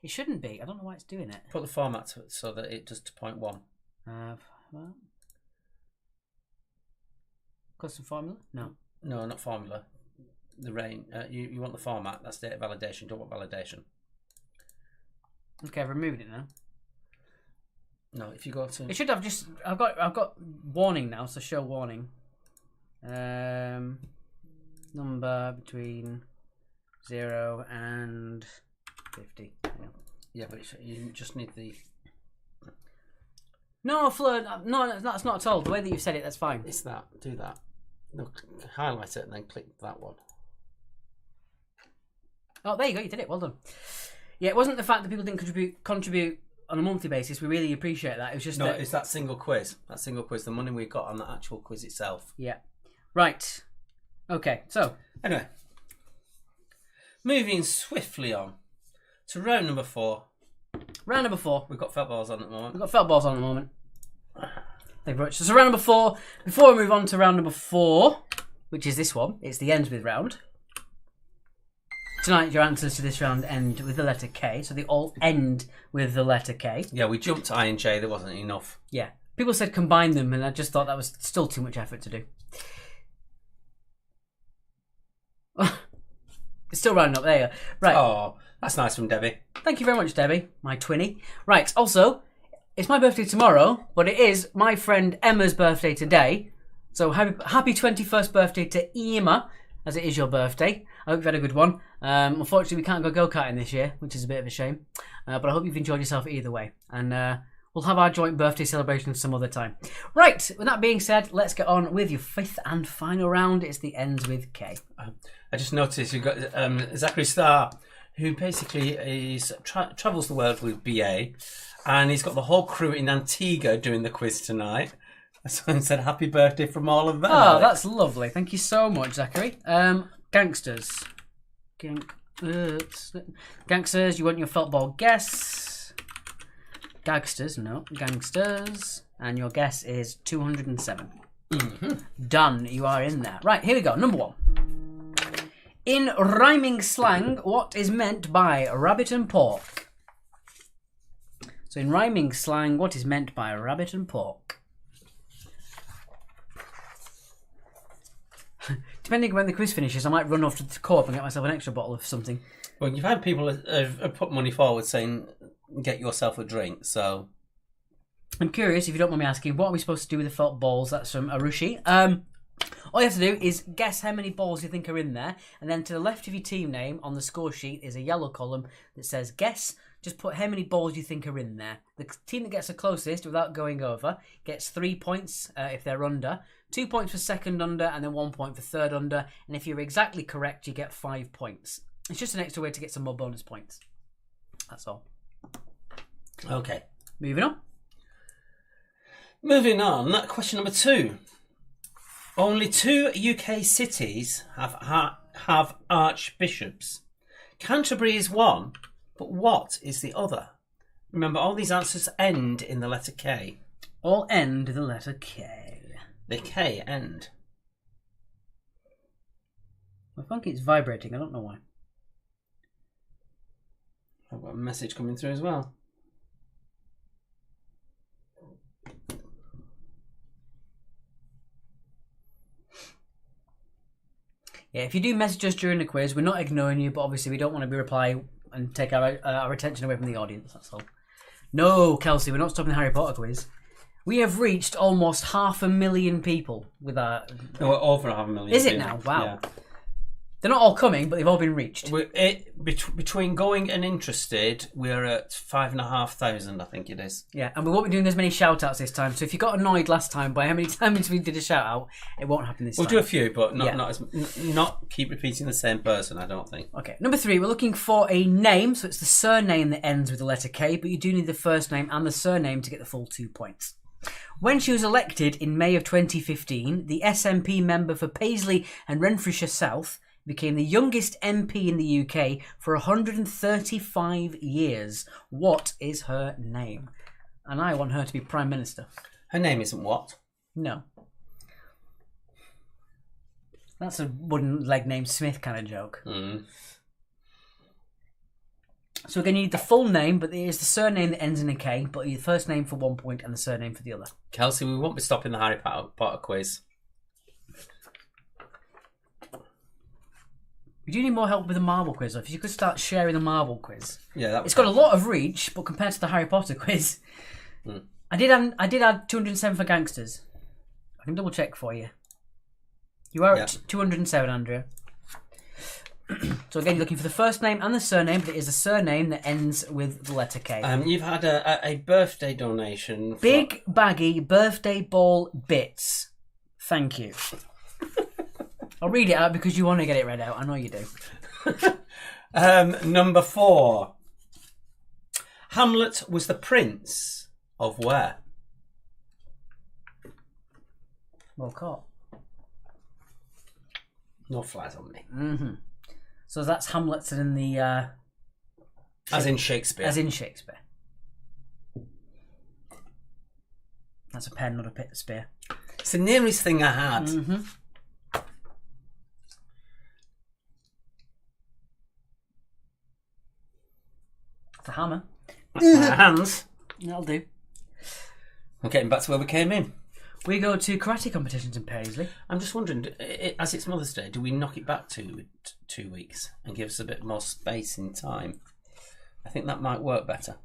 It shouldn't be. I don't know why it's doing it. Put the format to it so that it does to point 1. Well, custom formula? No. No, not formula. The range. You want the format. That's data validation. Don't want validation. Okay, I've removed it now. No, if you go to... It should have just... I've got warning now, so show warning. Number between 0 and 50. Yeah, but you just need the... No, Fleur, no, that's not at all. The way that you've said it, that's fine. It's that. Do that. No, highlight it and then click that one. Oh, there you go. You did it. Well done. Yeah, it wasn't the fact that people didn't contribute on a monthly basis. We really appreciate that. It was just it's that single quiz. That single quiz. The money we got on the actual quiz itself. Yeah. Right. Okay. So anyway, moving swiftly on to round number 4. Round number 4. We've got felt balls on at the moment. We've got felt balls on at the moment. Thank you very much. So round number 4. Before we move on to round number 4, which is this one, it's the ends with round. Tonight, your answers to this round end with the letter K, so they all end with the letter K. Yeah, we jumped I and J. There wasn't enough. Yeah. People said combine them, and I just thought that was still too much effort to do. It's still rounding up. There you go. Right. Oh, that's nice from Debbie. Thank you very much, Debbie, my twinny. Right, also, it's my birthday tomorrow, but it is my friend Emma's birthday today. So happy 21st birthday to Emma, as it is your birthday. I hope you've had a good one. Unfortunately, we can't go go-karting this year, which is a bit of a shame. But I hope you've enjoyed yourself either way. And we'll have our joint birthday celebration some other time. Right, with that being said, let's get on with your 5th and final round. It's the ends with K. I just noticed you've got Zachary Starr, who basically travels the world with BA, and he's got the whole crew in Antigua doing the quiz tonight. So said happy birthday from all of them. Oh, that's lovely. Thank you so much, Zachary. Gangsters. Gangsters, you want your felt ball guess. Gangsters, no. Gangsters. And your guess is 207. Mm-hmm. Done. You are in there. Right, here we go. Number 1. In rhyming slang, what is meant by rabbit and pork? So in rhyming slang, what is meant by rabbit and pork? Depending on when the quiz finishes, I might run off to the co-op and get myself an extra bottle of something. Well, you've had people have put money forward saying, get yourself a drink, so... I'm curious, if you don't mind me asking, what are we supposed to do with the felt balls? That's from Arushi. All you have to do is guess how many balls you think are in there, and then to the left of your team name on the score sheet is a yellow column that says guess. Just put how many balls you think are in there. The team that gets the closest without going over gets 3 points if they're under, 2 points for second under, and then 1 point for third under. And if you're exactly correct, you get 5 points. It's just an extra way to get some more bonus points. That's all. Okay. Moving on. Moving on, question number 2. Only 2 UK cities have archbishops. Canterbury is one, but what is the other? Remember, all these answers end in the letter K. All end in the letter K. The K end. I think it's vibrating. I don't know why. I've got a message coming through as well. Yeah, if you do message us during the quiz, we're not ignoring you, but obviously we don't want to be reply and take our attention away from the audience, that's all. No, Kelsey, we're not stopping the Harry Potter quiz. We have reached almost 500,000 people with our... No, we're over 500,000. Is it now? Wow. Yeah. They're not all coming, but they've all been reached. Between going and interested, we're at 5,500, I think it is. Yeah, and we won't be doing as many shout-outs this time, so if you got annoyed last time by how many times we did a shout-out, it won't happen this time. We'll do a few, but not keep repeating the same person, I don't think. Okay, number 3, we're looking for a name, so it's the surname that ends with the letter K, but you do need the first name and the surname to get the full 2 points. When she was elected in May of 2015, the SNP member for Paisley and Renfrewshire South became the youngest MP in the UK for 135 years. What is her name? And I want her to be Prime Minister. Her name isn't what? No. That's a wooden leg named Smith kind of joke. So again, you need the full name, but it is the surname that ends in a K, but your first name for 1 point and the surname for the other. Kelsey, we won't be stopping the Harry Potter quiz. We do need more help with the marble quiz, though. If you could start sharing the marble quiz. Yeah, it's got a lot of reach, but compared to the Harry Potter quiz, I did add 207 for gangsters. I can double check for you. You are at 207, Andrea. So again, you're looking for the first name and the surname, but it is the surname that ends with the letter K. You've had a birthday donation. Big baggy birthday ball bits. Thank you. I'll read it out because you want to get it read out. I know you do. Number 4. Hamlet was the prince of where? Well caught. No flies on me. Mm-hmm. So that's Hamlet in the... as in Shakespeare. As in Shakespeare. That's a pen, not a spear. It's the nearest thing I had. Mm-hmm. It's a hammer. Hands. That'll do. We're getting back to where we came in. We go to karate competitions in Paisley. I'm just wondering, as it's Mother's Day, do we knock it back to 2 weeks and give us a bit more space in time? I think that might work better.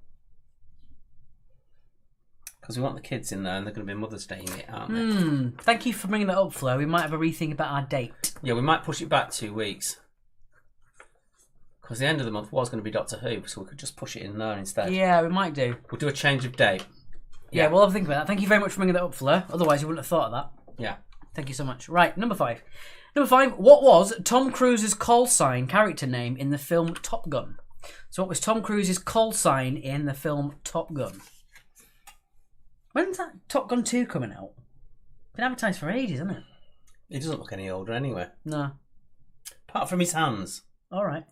Because we want the kids in there and they're going to be Mother's Day in it, aren't they? Thank you for bringing that up, Flo. We might have a rethink about our date. Yeah, we might push it back 2 weeks. Because the end of the month was going to be Doctor Who, so we could just push it in there instead. Yeah, we might do. We'll do a change of date. Yeah, we'll have a think about that. Thank you very much for bringing that up, Fleur. Otherwise, you wouldn't have thought of that. Yeah. Thank you so much. Right, number 5. Number 5, what was Tom Cruise's call sign character name in the film Top Gun? So what was Tom Cruise's call sign in the film Top Gun? When's that Top Gun 2 coming out? Been advertised for ages, hasn't it? He doesn't look any older anyway. No. Apart from his hands. All right.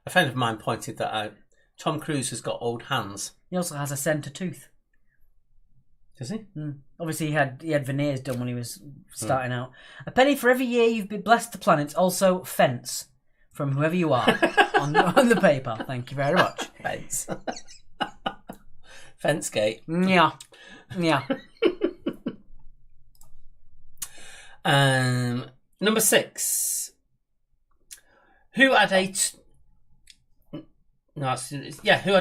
A friend of mine pointed that out. Tom Cruise has got old hands. He also has a centre tooth. Does he? Obviously, he had veneers done when he was starting out. A penny for every year you've been blessed the planet. Also, fence from whoever you are on the paper. Thank you very much. Fence. Fence gate. Yeah. Number 6. Who had a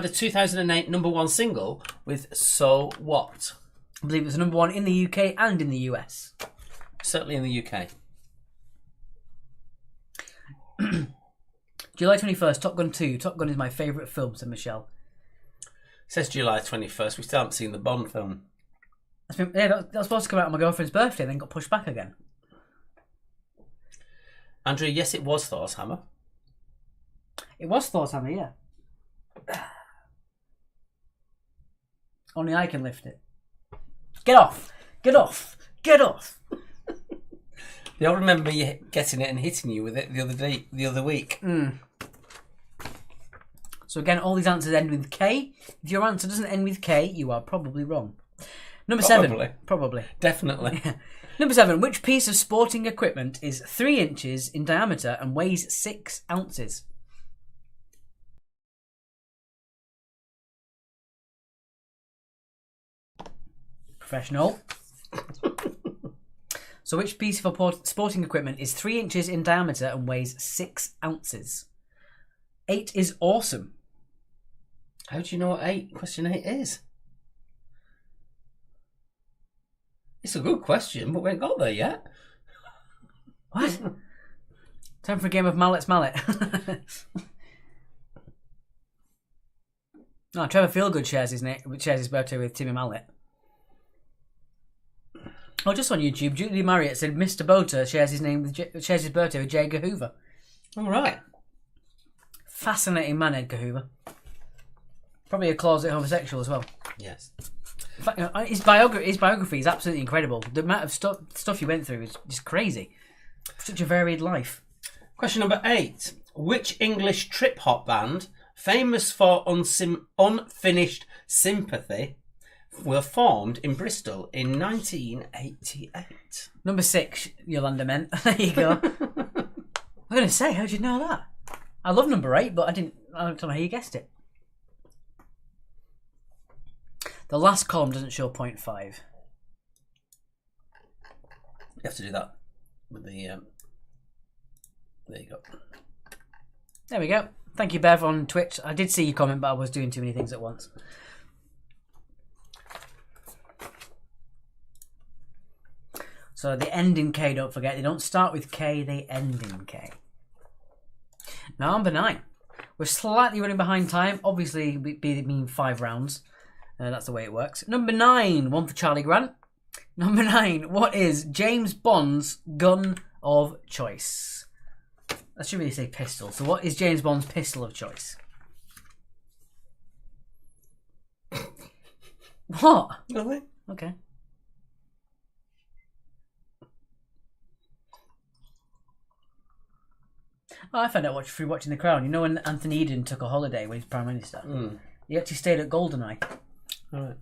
2008 number 1 single with So What? I believe it was number 1 in the UK and in the US. Certainly in the UK. July 21st, Top Gun 2. Top Gun is my favourite film, said Michelle. It says July 21st. We still haven't seen the Bond film. That was supposed to come out on my girlfriend's birthday, then got pushed back again. Andrew, yes, it was Thor's hammer. It was Thor's hammer, yeah. Only I can lift it. Get off! Get off! Get off! They all remember you getting it and hitting you with it the other week. So again, all these answers end with K. If your answer doesn't end with K, you are probably wrong. Number 7. Probably. Definitely. Number 7. Which piece of sporting equipment is 3 inches in diameter and weighs 6 ounces? Professional. So which piece of sporting equipment is 3 inches in diameter and weighs 6 ounces? 8 is awesome. How do you know what question 8 is? It's a good question, but we ain't got there yet. What? Time for a game of Mallet's Mallet. No, Trevor Feelgood shares his birthday with Timmy Mallet. Oh, just on YouTube, Julie Marriott said Mr. Bota shares his birthday with J. Edgar Hoover. All right. Fascinating man, Edgar Hoover. Probably a closet homosexual as well. Yes. In fact, his biography is absolutely incredible. The amount of stuff he went through is just crazy. Such a varied life. Question number 8. Which English trip-hop band, famous for Unfinished Sympathy, were formed in Bristol in 1988? Number 6, Yolanda meant. There you go. I'm going to say, how'd you know that? I love number 8, but I don't know how you guessed it. The last column doesn't show 0.5. You have to do that with the. There you go. There we go. Thank you, Bev, on Twitch. I did see you comment, but I was doing too many things at once. So they end in K, don't forget. They don't start with K, they end in K. Number 9. We're slightly running behind time. Obviously, being 5 rounds. That's the way it works. Number 9, one for Charlie Grant. Number 9, what is James Bond's gun of choice? I should really say pistol. So what is James Bond's pistol of choice? What? Nothing. Okay. Oh, I found out through watching The Crown. You know when Anthony Eden took a holiday when he was Prime Minister? He actually stayed at Goldeneye. All right.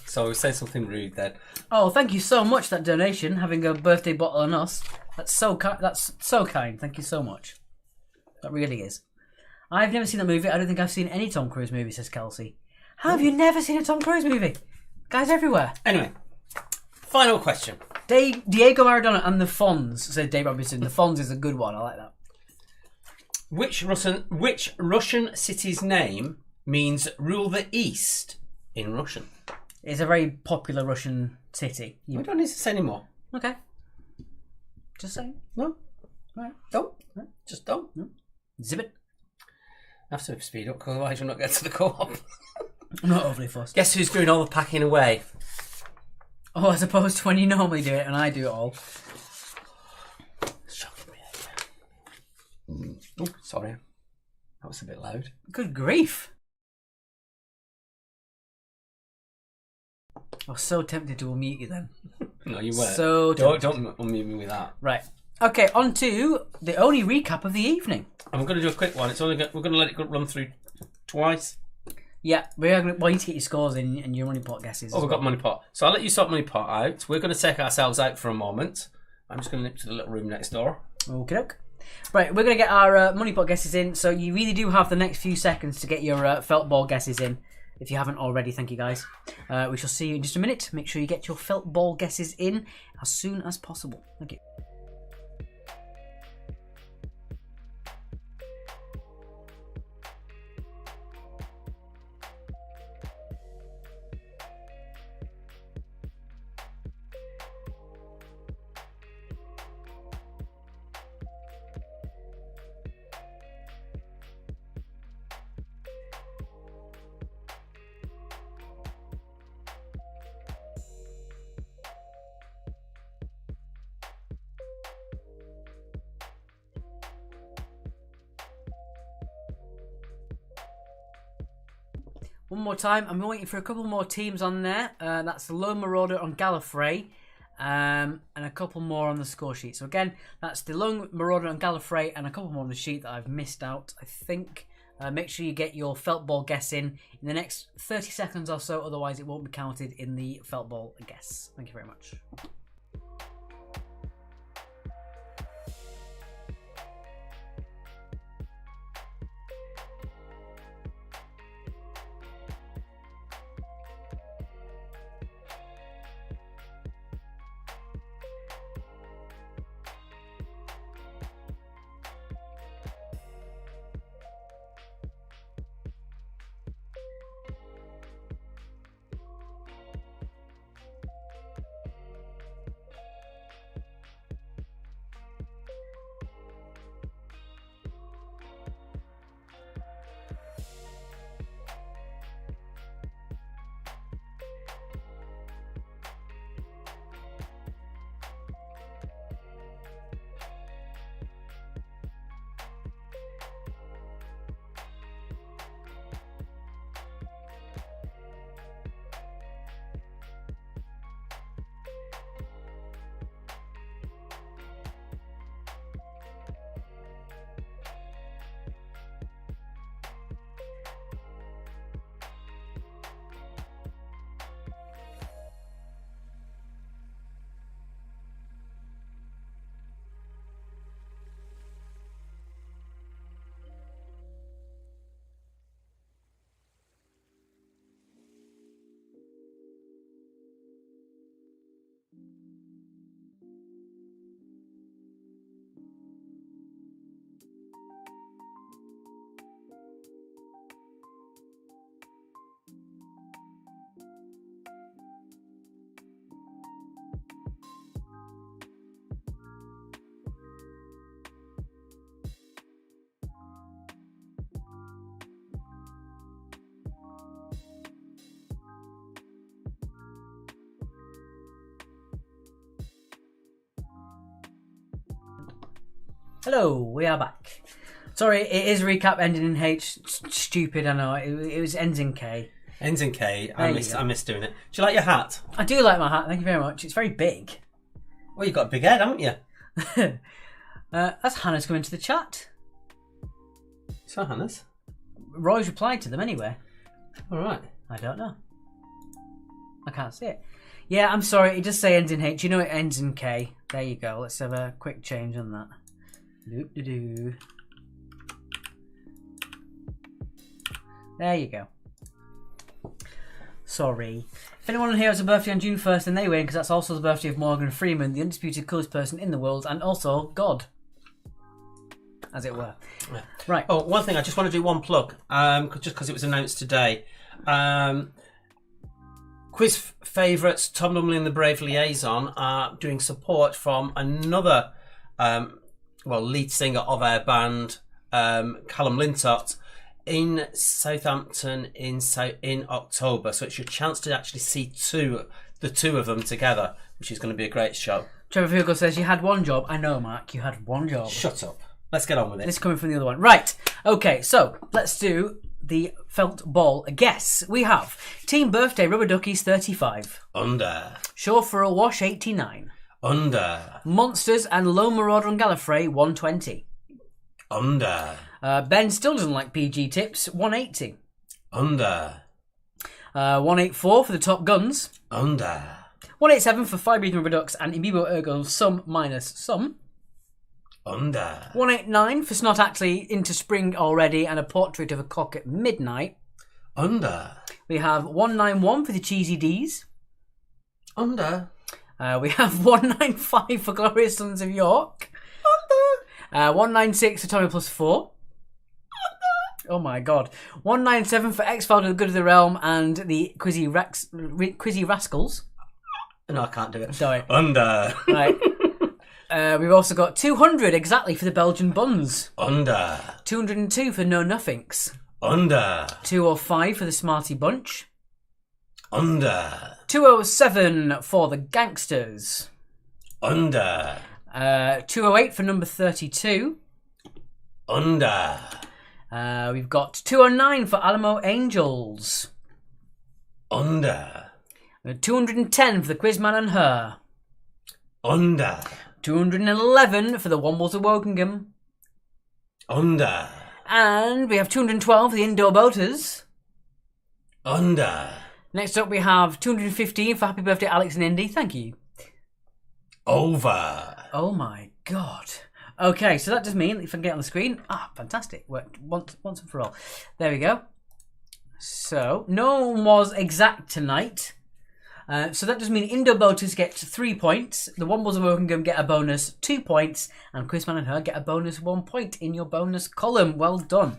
So we said something rude then. Oh, thank you so much, that donation, having a birthday bottle on us. That's so kind. Thank you so much. That really is. I've never seen that movie. I don't think I've seen any Tom Cruise movie, says Kelsey. How have you never seen a Tom Cruise movie? Guys everywhere. Anyway, final question. Diego Maradona and the Fonz, said Dave Robinson. The Fonz is a good one. I like that. Which Russian city's name means rule the East in Russian? It's a very popular Russian city. We don't need to say any more. Okay. Just saying. No. Right. Don't. Just don't. Zip it. I have to speed up, because otherwise you'll not get to the co-op. I'm not overly fussed. Guess who's doing all the packing away? Oh, as opposed to when you normally do it and I do it all. Shocking me. Oh, sorry. That was a bit loud. Good grief. I was so tempted to unmute you then. No, you weren't. So don't unmute me with that. Right. Okay, on to the only recap of the evening. I'm going to do a quick one. We're going to let it run through twice. Yeah, we are going to, well, you need to get your scores in and your money pot guesses. Oh, we've got money pot. So I'll let you sort money pot out. We're going to take ourselves out for a moment. I'm just going to nip to the little room next door. Okay, doke. Right, we're going to get our money pot guesses in. So you really do have the next few seconds to get your felt ball guesses in. If you haven't already, thank you guys. We shall see you in just a minute. Make sure you get your felt ball guesses in as soon as possible. Thank you. One more time, I'm waiting for a couple more teams on there. That's the Lone Marauder on Gallifrey, and a couple more on the score sheet. So again, that's the Lone Marauder on Gallifrey and a couple more on the sheet that I've missed out, I think. Make sure you get your felt ball guess in the next 30 seconds or so, otherwise it won't be counted in the felt ball guess. Thank you very much. Hello, we are back. Sorry, it is recap ending in H. Stupid, I know. It was ends in K. Ends in K. I miss doing it. Do you like your hat? I do like my hat, thank you very much. It's very big. Well, you've got a big head, haven't you? That's Hannah's come into the chat. So, Hannah's? Roy's replied to them anyway. All right. I don't know. I can't see it. Yeah, I'm sorry. It does say ends in H. You know it ends in K. There you go. Let's have a quick change on that. Doo-doo-doo. There you go. Sorry. If anyone here has a birthday on June 1st, then they win, because that's also the birthday of Morgan Freeman, the undisputed coolest person in the world, and also God. As it were. Yeah. Right. Oh, one thing, I just want to do one plug, just because it was announced today. Quiz favourites Tom Lumley and the Brave Liaison are doing support from another lead singer of our band, Callum Lintott, in Southampton in October. So it's your chance to actually see the two of them together, which is going to be a great show. Trevor Hugo says you had one job. I know, Mark, you had one job. Shut up. Let's get on with it. This is coming from the other one. Right. Okay, so let's do the felt ball guess. We have Team Birthday Rubber Duckies 35. Under. Shore for a Wash 89. Under. Monsters and Lone Marauder and Gallifrey 120. Under. Ben still doesn't like PG tips 180. Under. 184 for the Top Guns. Under. 187 for Fire Breathing Rubber Ducks and Amiibo Ergo Some Minus Some. Under. 189 for Snot Actually Into Spring Already and a Portrait of a Cock at Midnight. Under. We have 191 for the Cheesy D's. Under. We have 195 for Glorious Sons of York. Under. 196 for Tommy Plus 4. Under. Oh my god. 197 for X-Files The Good of the Realm and the Quizzy Rascals. No, I can't do it. Sorry. Under. Right. We've also got 200 exactly for the Belgian Buns. Under. 202 for No Nothings. Under. 205 for the Smarty Bunch. Under. 207 for the Gangsters. Under. 208 for number 32. Under. We've got 209 for Alamo Angels. Under. 210 for the Quizman and Her. Under. 211 for the Wombles of Wokingham. Under. And we have 212 for the Indoor Boaters. Under. Next up we have 215 for Happy Birthday Alex and Indy. Thank you. Over. Oh my god. Okay, so that does mean, if I can get on the screen, fantastic. Worked once and for all. There we go. So, no one was exact tonight. So that does mean Indo Boaters get 3 points, the Wombles of Wokingham get a bonus 2 points, and Quizman and Her get a bonus 1 point in your bonus column. Well done.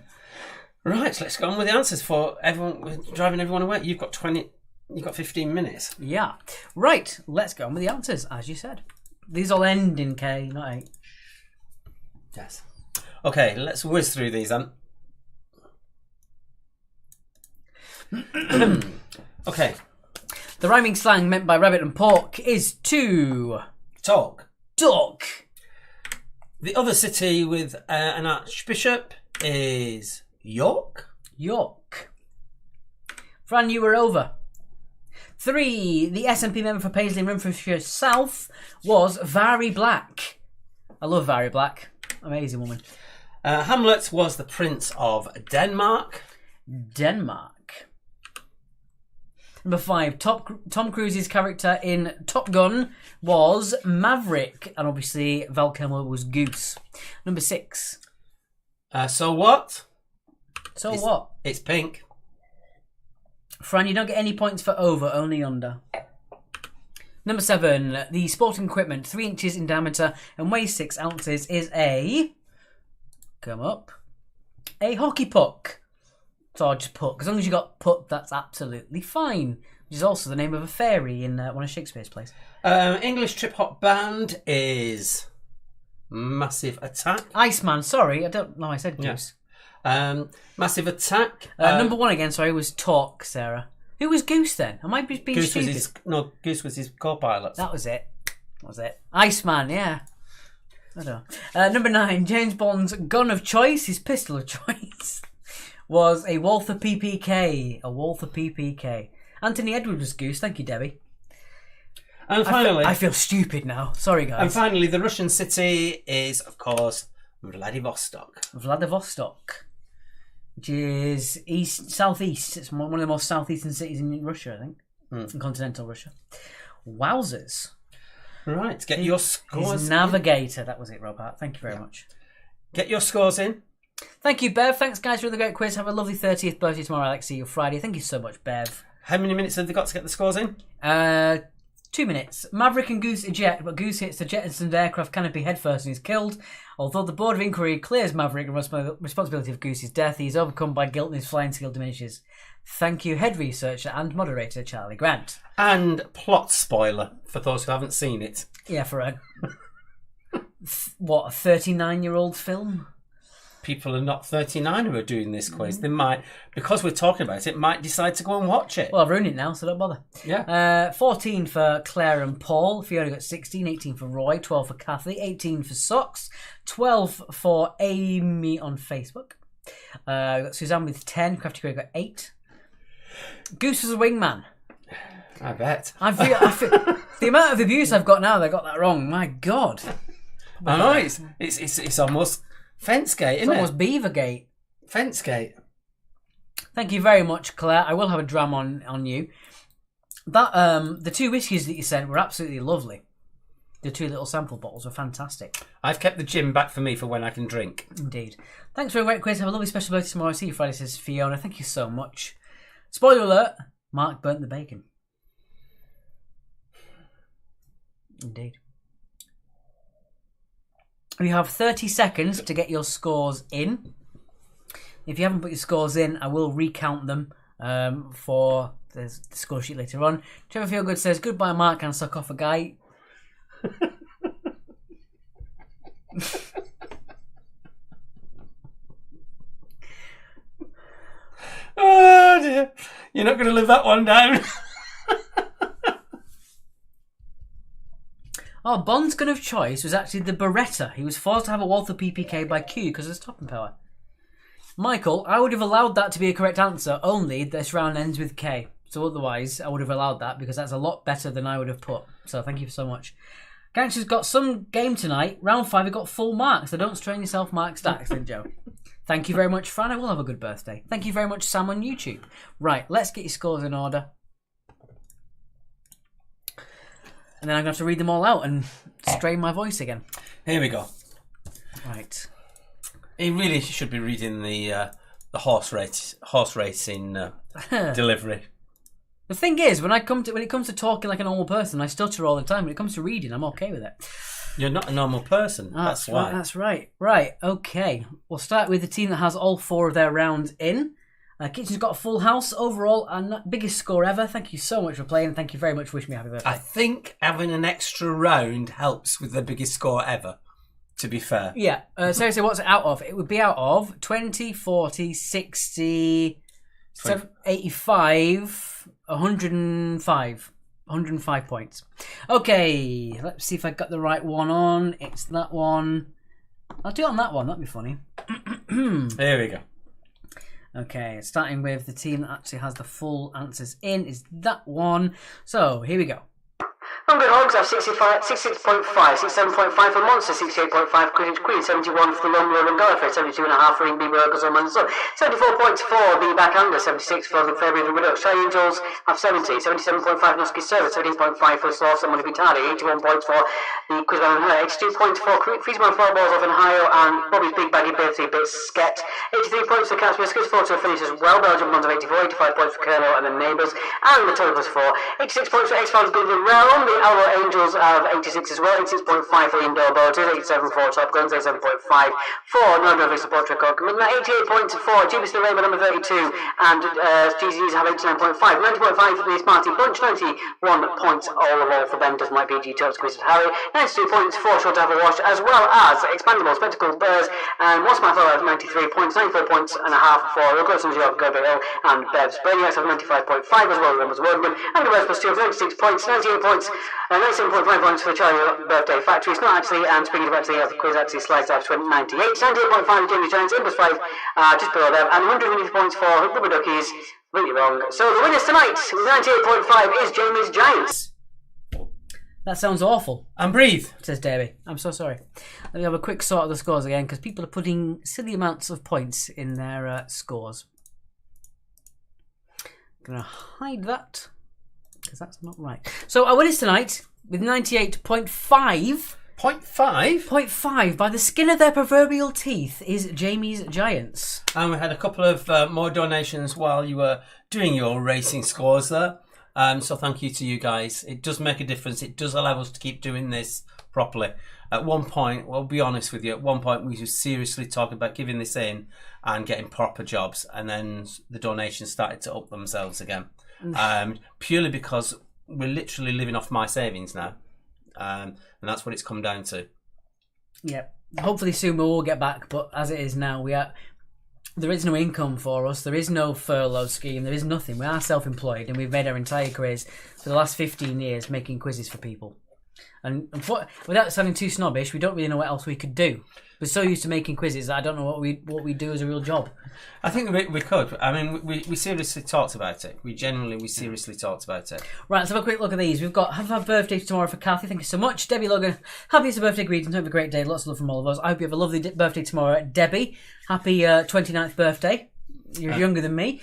Right, so let's go on with the answers for everyone, driving everyone away. You've got 15 minutes. Yeah. Right, let's go on with the answers, as you said. These all end in K, not 8. Yes. Okay, let's whiz through these then. Okay. The rhyming slang meant by rabbit and pork is to talk. The other city with an archbishop is York. Fran, you were over. 3. The SNP member for Paisley and Renfrewshire South was Vari Black. I love Vari Black. Amazing woman. Hamlet was the Prince of Denmark. Number 5, Tom Cruise's character in Top Gun was Maverick, and obviously Val Kilmer was Goose. Number 6. So what? It's pink. Fran, you don't get any points for over, only under. Number 7, the sporting equipment, 3 inches in diameter and weighs 6 ounces, is a... Come up. A hockey puck. So just puck. As long as you got puck, that's absolutely fine. Which is also the name of a fairy in one of Shakespeare's plays. English trip-hop band is Massive Attack. Iceman, sorry. I don't know I said Goose. Yeah. Massive Attack. Number 1 again, sorry, was Talk, Sarah. Who was Goose then? Am I being Goose stupid? Goose was his co-pilot. That was it. Iceman, yeah. I don't know. Number 9, James Bond's gun of choice, his pistol of choice, was a Walther PPK. A Walther PPK. Anthony Edwards was Goose. Thank you, Debbie. And finally... I feel stupid now. Sorry, guys. And finally, the Russian city is, of course, Vladivostok. Vladivostok, which is southeast. It's one of the most southeastern cities in Russia, I think. In continental Russia. Wowzers. Right, get your scores His navigator. That was it, Rob Hart. Thank you very much. Get your scores in. Thank you, Bev. Thanks, guys, for the great quiz. Have a lovely 30th birthday tomorrow, Alex. See you Friday. Thank you so much, Bev. How many minutes have they got to get the scores in? 2 minutes. Maverick and Goose eject, but Goose hits the jettisoned aircraft canopy headfirst and is killed. Although the Board of Inquiry clears Maverick of responsibility of Goose's death, he is overcome by guilt and his flying skill diminishes. Thank you, head researcher and moderator Charlie Grant. And plot spoiler for those who haven't seen it. Yeah, for a 39-year-old film? People are not 39 who are doing this quiz. They might, because we're talking about it, might decide to go and watch it. Well, I've ruined it now, so don't bother. Yeah. 14 for Claire and Paul. Fiona got 16. 18 for Roy. 12 for Kathy. 18 for Socks. 12 for Amy on Facebook. We got Suzanne with 10. Crafty Craig got 8. Goose was a wingman. I bet. I feel the amount of abuse I've got now, they got that wrong. My God. I know, it's almost Fencegate, isn't it? It's almost Beavergate. Fencegate. Thank you very much, Claire. I will have a dram on you. That the 2 whiskies that you sent were absolutely lovely. The 2 little sample bottles were fantastic. I've kept the gin back for me for when I can drink. Indeed. Thanks for a great quiz. Have a lovely special birthday tomorrow. See you Friday, says Fiona. Thank you so much. Spoiler alert, Mark burnt the bacon. Indeed. We have 30 seconds to get your scores in. If you haven't put your scores in, I will recount them for the score sheet later on. Trevor Feelgood says, goodbye, Mark, and suck off a guy. Oh, dear. You're not going to live that one down. Oh, Bond's gun of choice was actually the Beretta. He was forced to have a Walther PPK by Q because of stopping power. Michael, I would have allowed that to be a correct answer, only this round ends with K. So otherwise, I would have allowed that because that's a lot better than I would have put. So thank you so much. Gangster's got some game tonight. Round 5, he got full marks. So don't strain yourself, Mark Stacks, then Joe. Thank you very much, Fran. I will have a good birthday. Thank you very much, Sam on YouTube. Right, let's get your scores in order. And then I'm going to have to read them all out and strain my voice again. Here we go. Right. He really should be reading the horse racing delivery. The thing is, when it comes to talking like a normal person, I stutter all the time. When it comes to reading, I'm okay with it. You're not a normal person. That's why. Right, that's right. Right, okay. We'll start with the team that has all 4 of their rounds in. Kitchen's got a full house overall and biggest score ever. Thank you so much for playing. Thank you very much for wishing me a happy birthday. I think having an extra round helps with the biggest score ever, to be fair. Yeah. Seriously, what's it out of? It would be out of 20, 40, 60, 85, 105. 105 points. Okay, let's see if I got the right one on. It's that one. I'll do it on that one. That'd be funny. There we go. Okay, starting with the team that actually has the full answers in is that one. So, here we go. Hungry Hogs have 66.5, 67.5 for Monster, 68.5 Queen, 71 for the Rumbler and Gallifrey, 72.5 for Ingby Burgers on Man's Son, 74 points for the Backhander, 76 for the Fairbury and Widow. Shy Angels have 70, 77.5 for Nusky Server, 17.5 for Sauce and Money Vitali, 81 points for the Quizman and Her, 82 points for Freezeman Four Balls of Ohio and Bobby's Big Baggy Birthday Bit Sket, 83 points for Cats Whiskers, 4 to finish as well, Belgium Bonds of 84, 85 points for Colonel and the Neighbours, and the Total was 4, 86 points for X-Files Good the Realm, the Allo Angels have 86 as well, 86.5 for Indoor Boaters, 87 for Top Guns, 87.5 for Non-Droving Support Record Commitment, 88 points for Jupiter the Rainbow number 32, and GZs have 89.5, 90.5 for the Smarty Bunch, 91 points all for Ben Does My PG Talks Quiz Harry, 92 points for Short to Have a Wash, as well as Expandable Spectacle Bears, and What's My Fellow have 93 points, 94 points and a half for Records and Job Gerber Hill, and Bev's Brainiacs have 95.5 as well, Rumbers Wordman, and the Reds plus 2 have 96 points, 98 points 97.5 points for the Charlie Birthday Factory. It's not actually, and to bring it back to the other quiz, actually slides out to 98. 78.5 for Jamie Giants, in plus 5, just below them, and 180 points for Rubber Duckies. Really wrong. So the winners tonight with 98.5 is Jamie's Giants. That sounds awful. And breathe, says Davey. I'm so sorry. Let me have a quick sort of the scores again, because people are putting silly amounts of points in their scores. I'm going to hide that, because that's not right. So our winners tonight with 98.5. 0.5? 0.5 by the skin of their proverbial teeth is Jamie's Giants. And we had a couple of more donations while you were doing your racing scores there. So thank you to you guys. It does make a difference. It does allow us to keep doing this properly. At one point, well, I'll be honest with you, at one point we were seriously talking about giving this in and getting proper jobs, and then the donations started to up themselves again. Purely because we're literally living off my savings now. And that's what it's come down to. Yeah. Hopefully soon we will get back, but as it is now, there is no income for us. There is no furlough scheme. There is nothing. We are self-employed, and we've made our entire careers for the last 15 years making quizzes for people. And without sounding too snobbish, we don't really know what else we could do. We're so used to making quizzes that I don't know what we do as a real job. I think we could. I mean, we seriously talked about it. We seriously talked about it. Right, let's have a quick look at these. We've got Have a Birthday tomorrow for Kathy. Thank you so much. Debbie Logan, happiest birthday greetings. Have a great day. Lots of love from all of us. I hope you have a lovely birthday tomorrow. Debbie, happy 29th birthday. You're younger than me.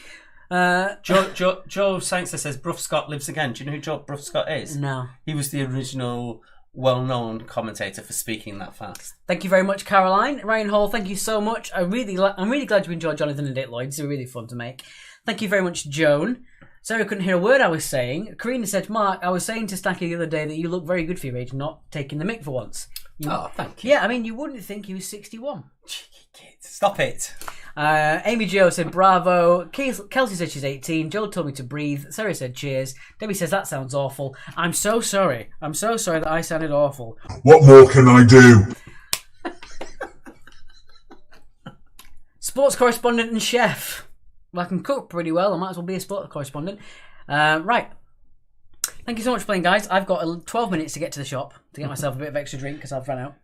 Joe Sangster says Bruff Scott lives again. Do you know who Joe Bruff Scott is? No. He was the original well-known commentator for speaking that fast. Thank you very much, Caroline. Ryan Hall, thank you so much. I'm really glad you enjoyed Jonathan and Ditloids. They're really fun to make. Thank you very much, Joan. Sarah couldn't hear a word I was saying. Karina said, Mark, I was saying to Stacky the other day that you look very good for your age, not taking the mick for once. Oh, thank you. Yeah, I mean, you wouldn't think he was 61. Stop it. Amy Jo said bravo. Kelsey said she's 18. Joel told me to breathe. Sarah said cheers. Debbie says that sounds awful. I'm so sorry. I'm so sorry that I sounded awful. What more can I do? Sports correspondent and chef. Well, I can cook pretty well. I might as well be a sports correspondent. Right. Thank you so much for playing, guys. I've got 12 minutes to get to the shop to get myself a bit of extra drink because I've run out.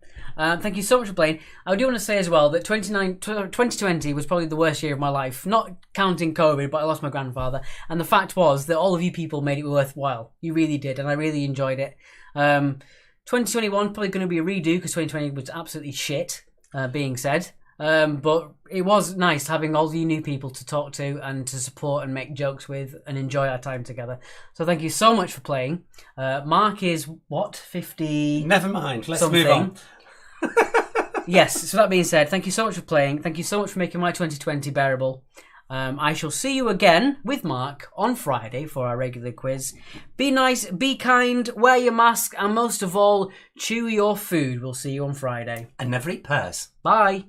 Thank you so much for playing. I do want to say as well that 2020 was probably the worst year of my life. Not counting COVID, but I lost my grandfather. And the fact was that all of you people made it worthwhile. You really did, and I really enjoyed it. 2021 probably going to be a redo because 2020 was absolutely shit, being said. But it was nice having all the new people to talk to and to support and make jokes with and enjoy our time together. So thank you so much for playing. Mark is, what, 50? Never mind, let's something. move on. Yes, so that being said, thank you so much for playing. Thank you so much for making my 2020 bearable. I shall see you again with Mark on Friday for our regular quiz. Be nice, be kind, wear your mask, and most of all, chew your food. We'll see you on Friday. And never eat pears. Bye.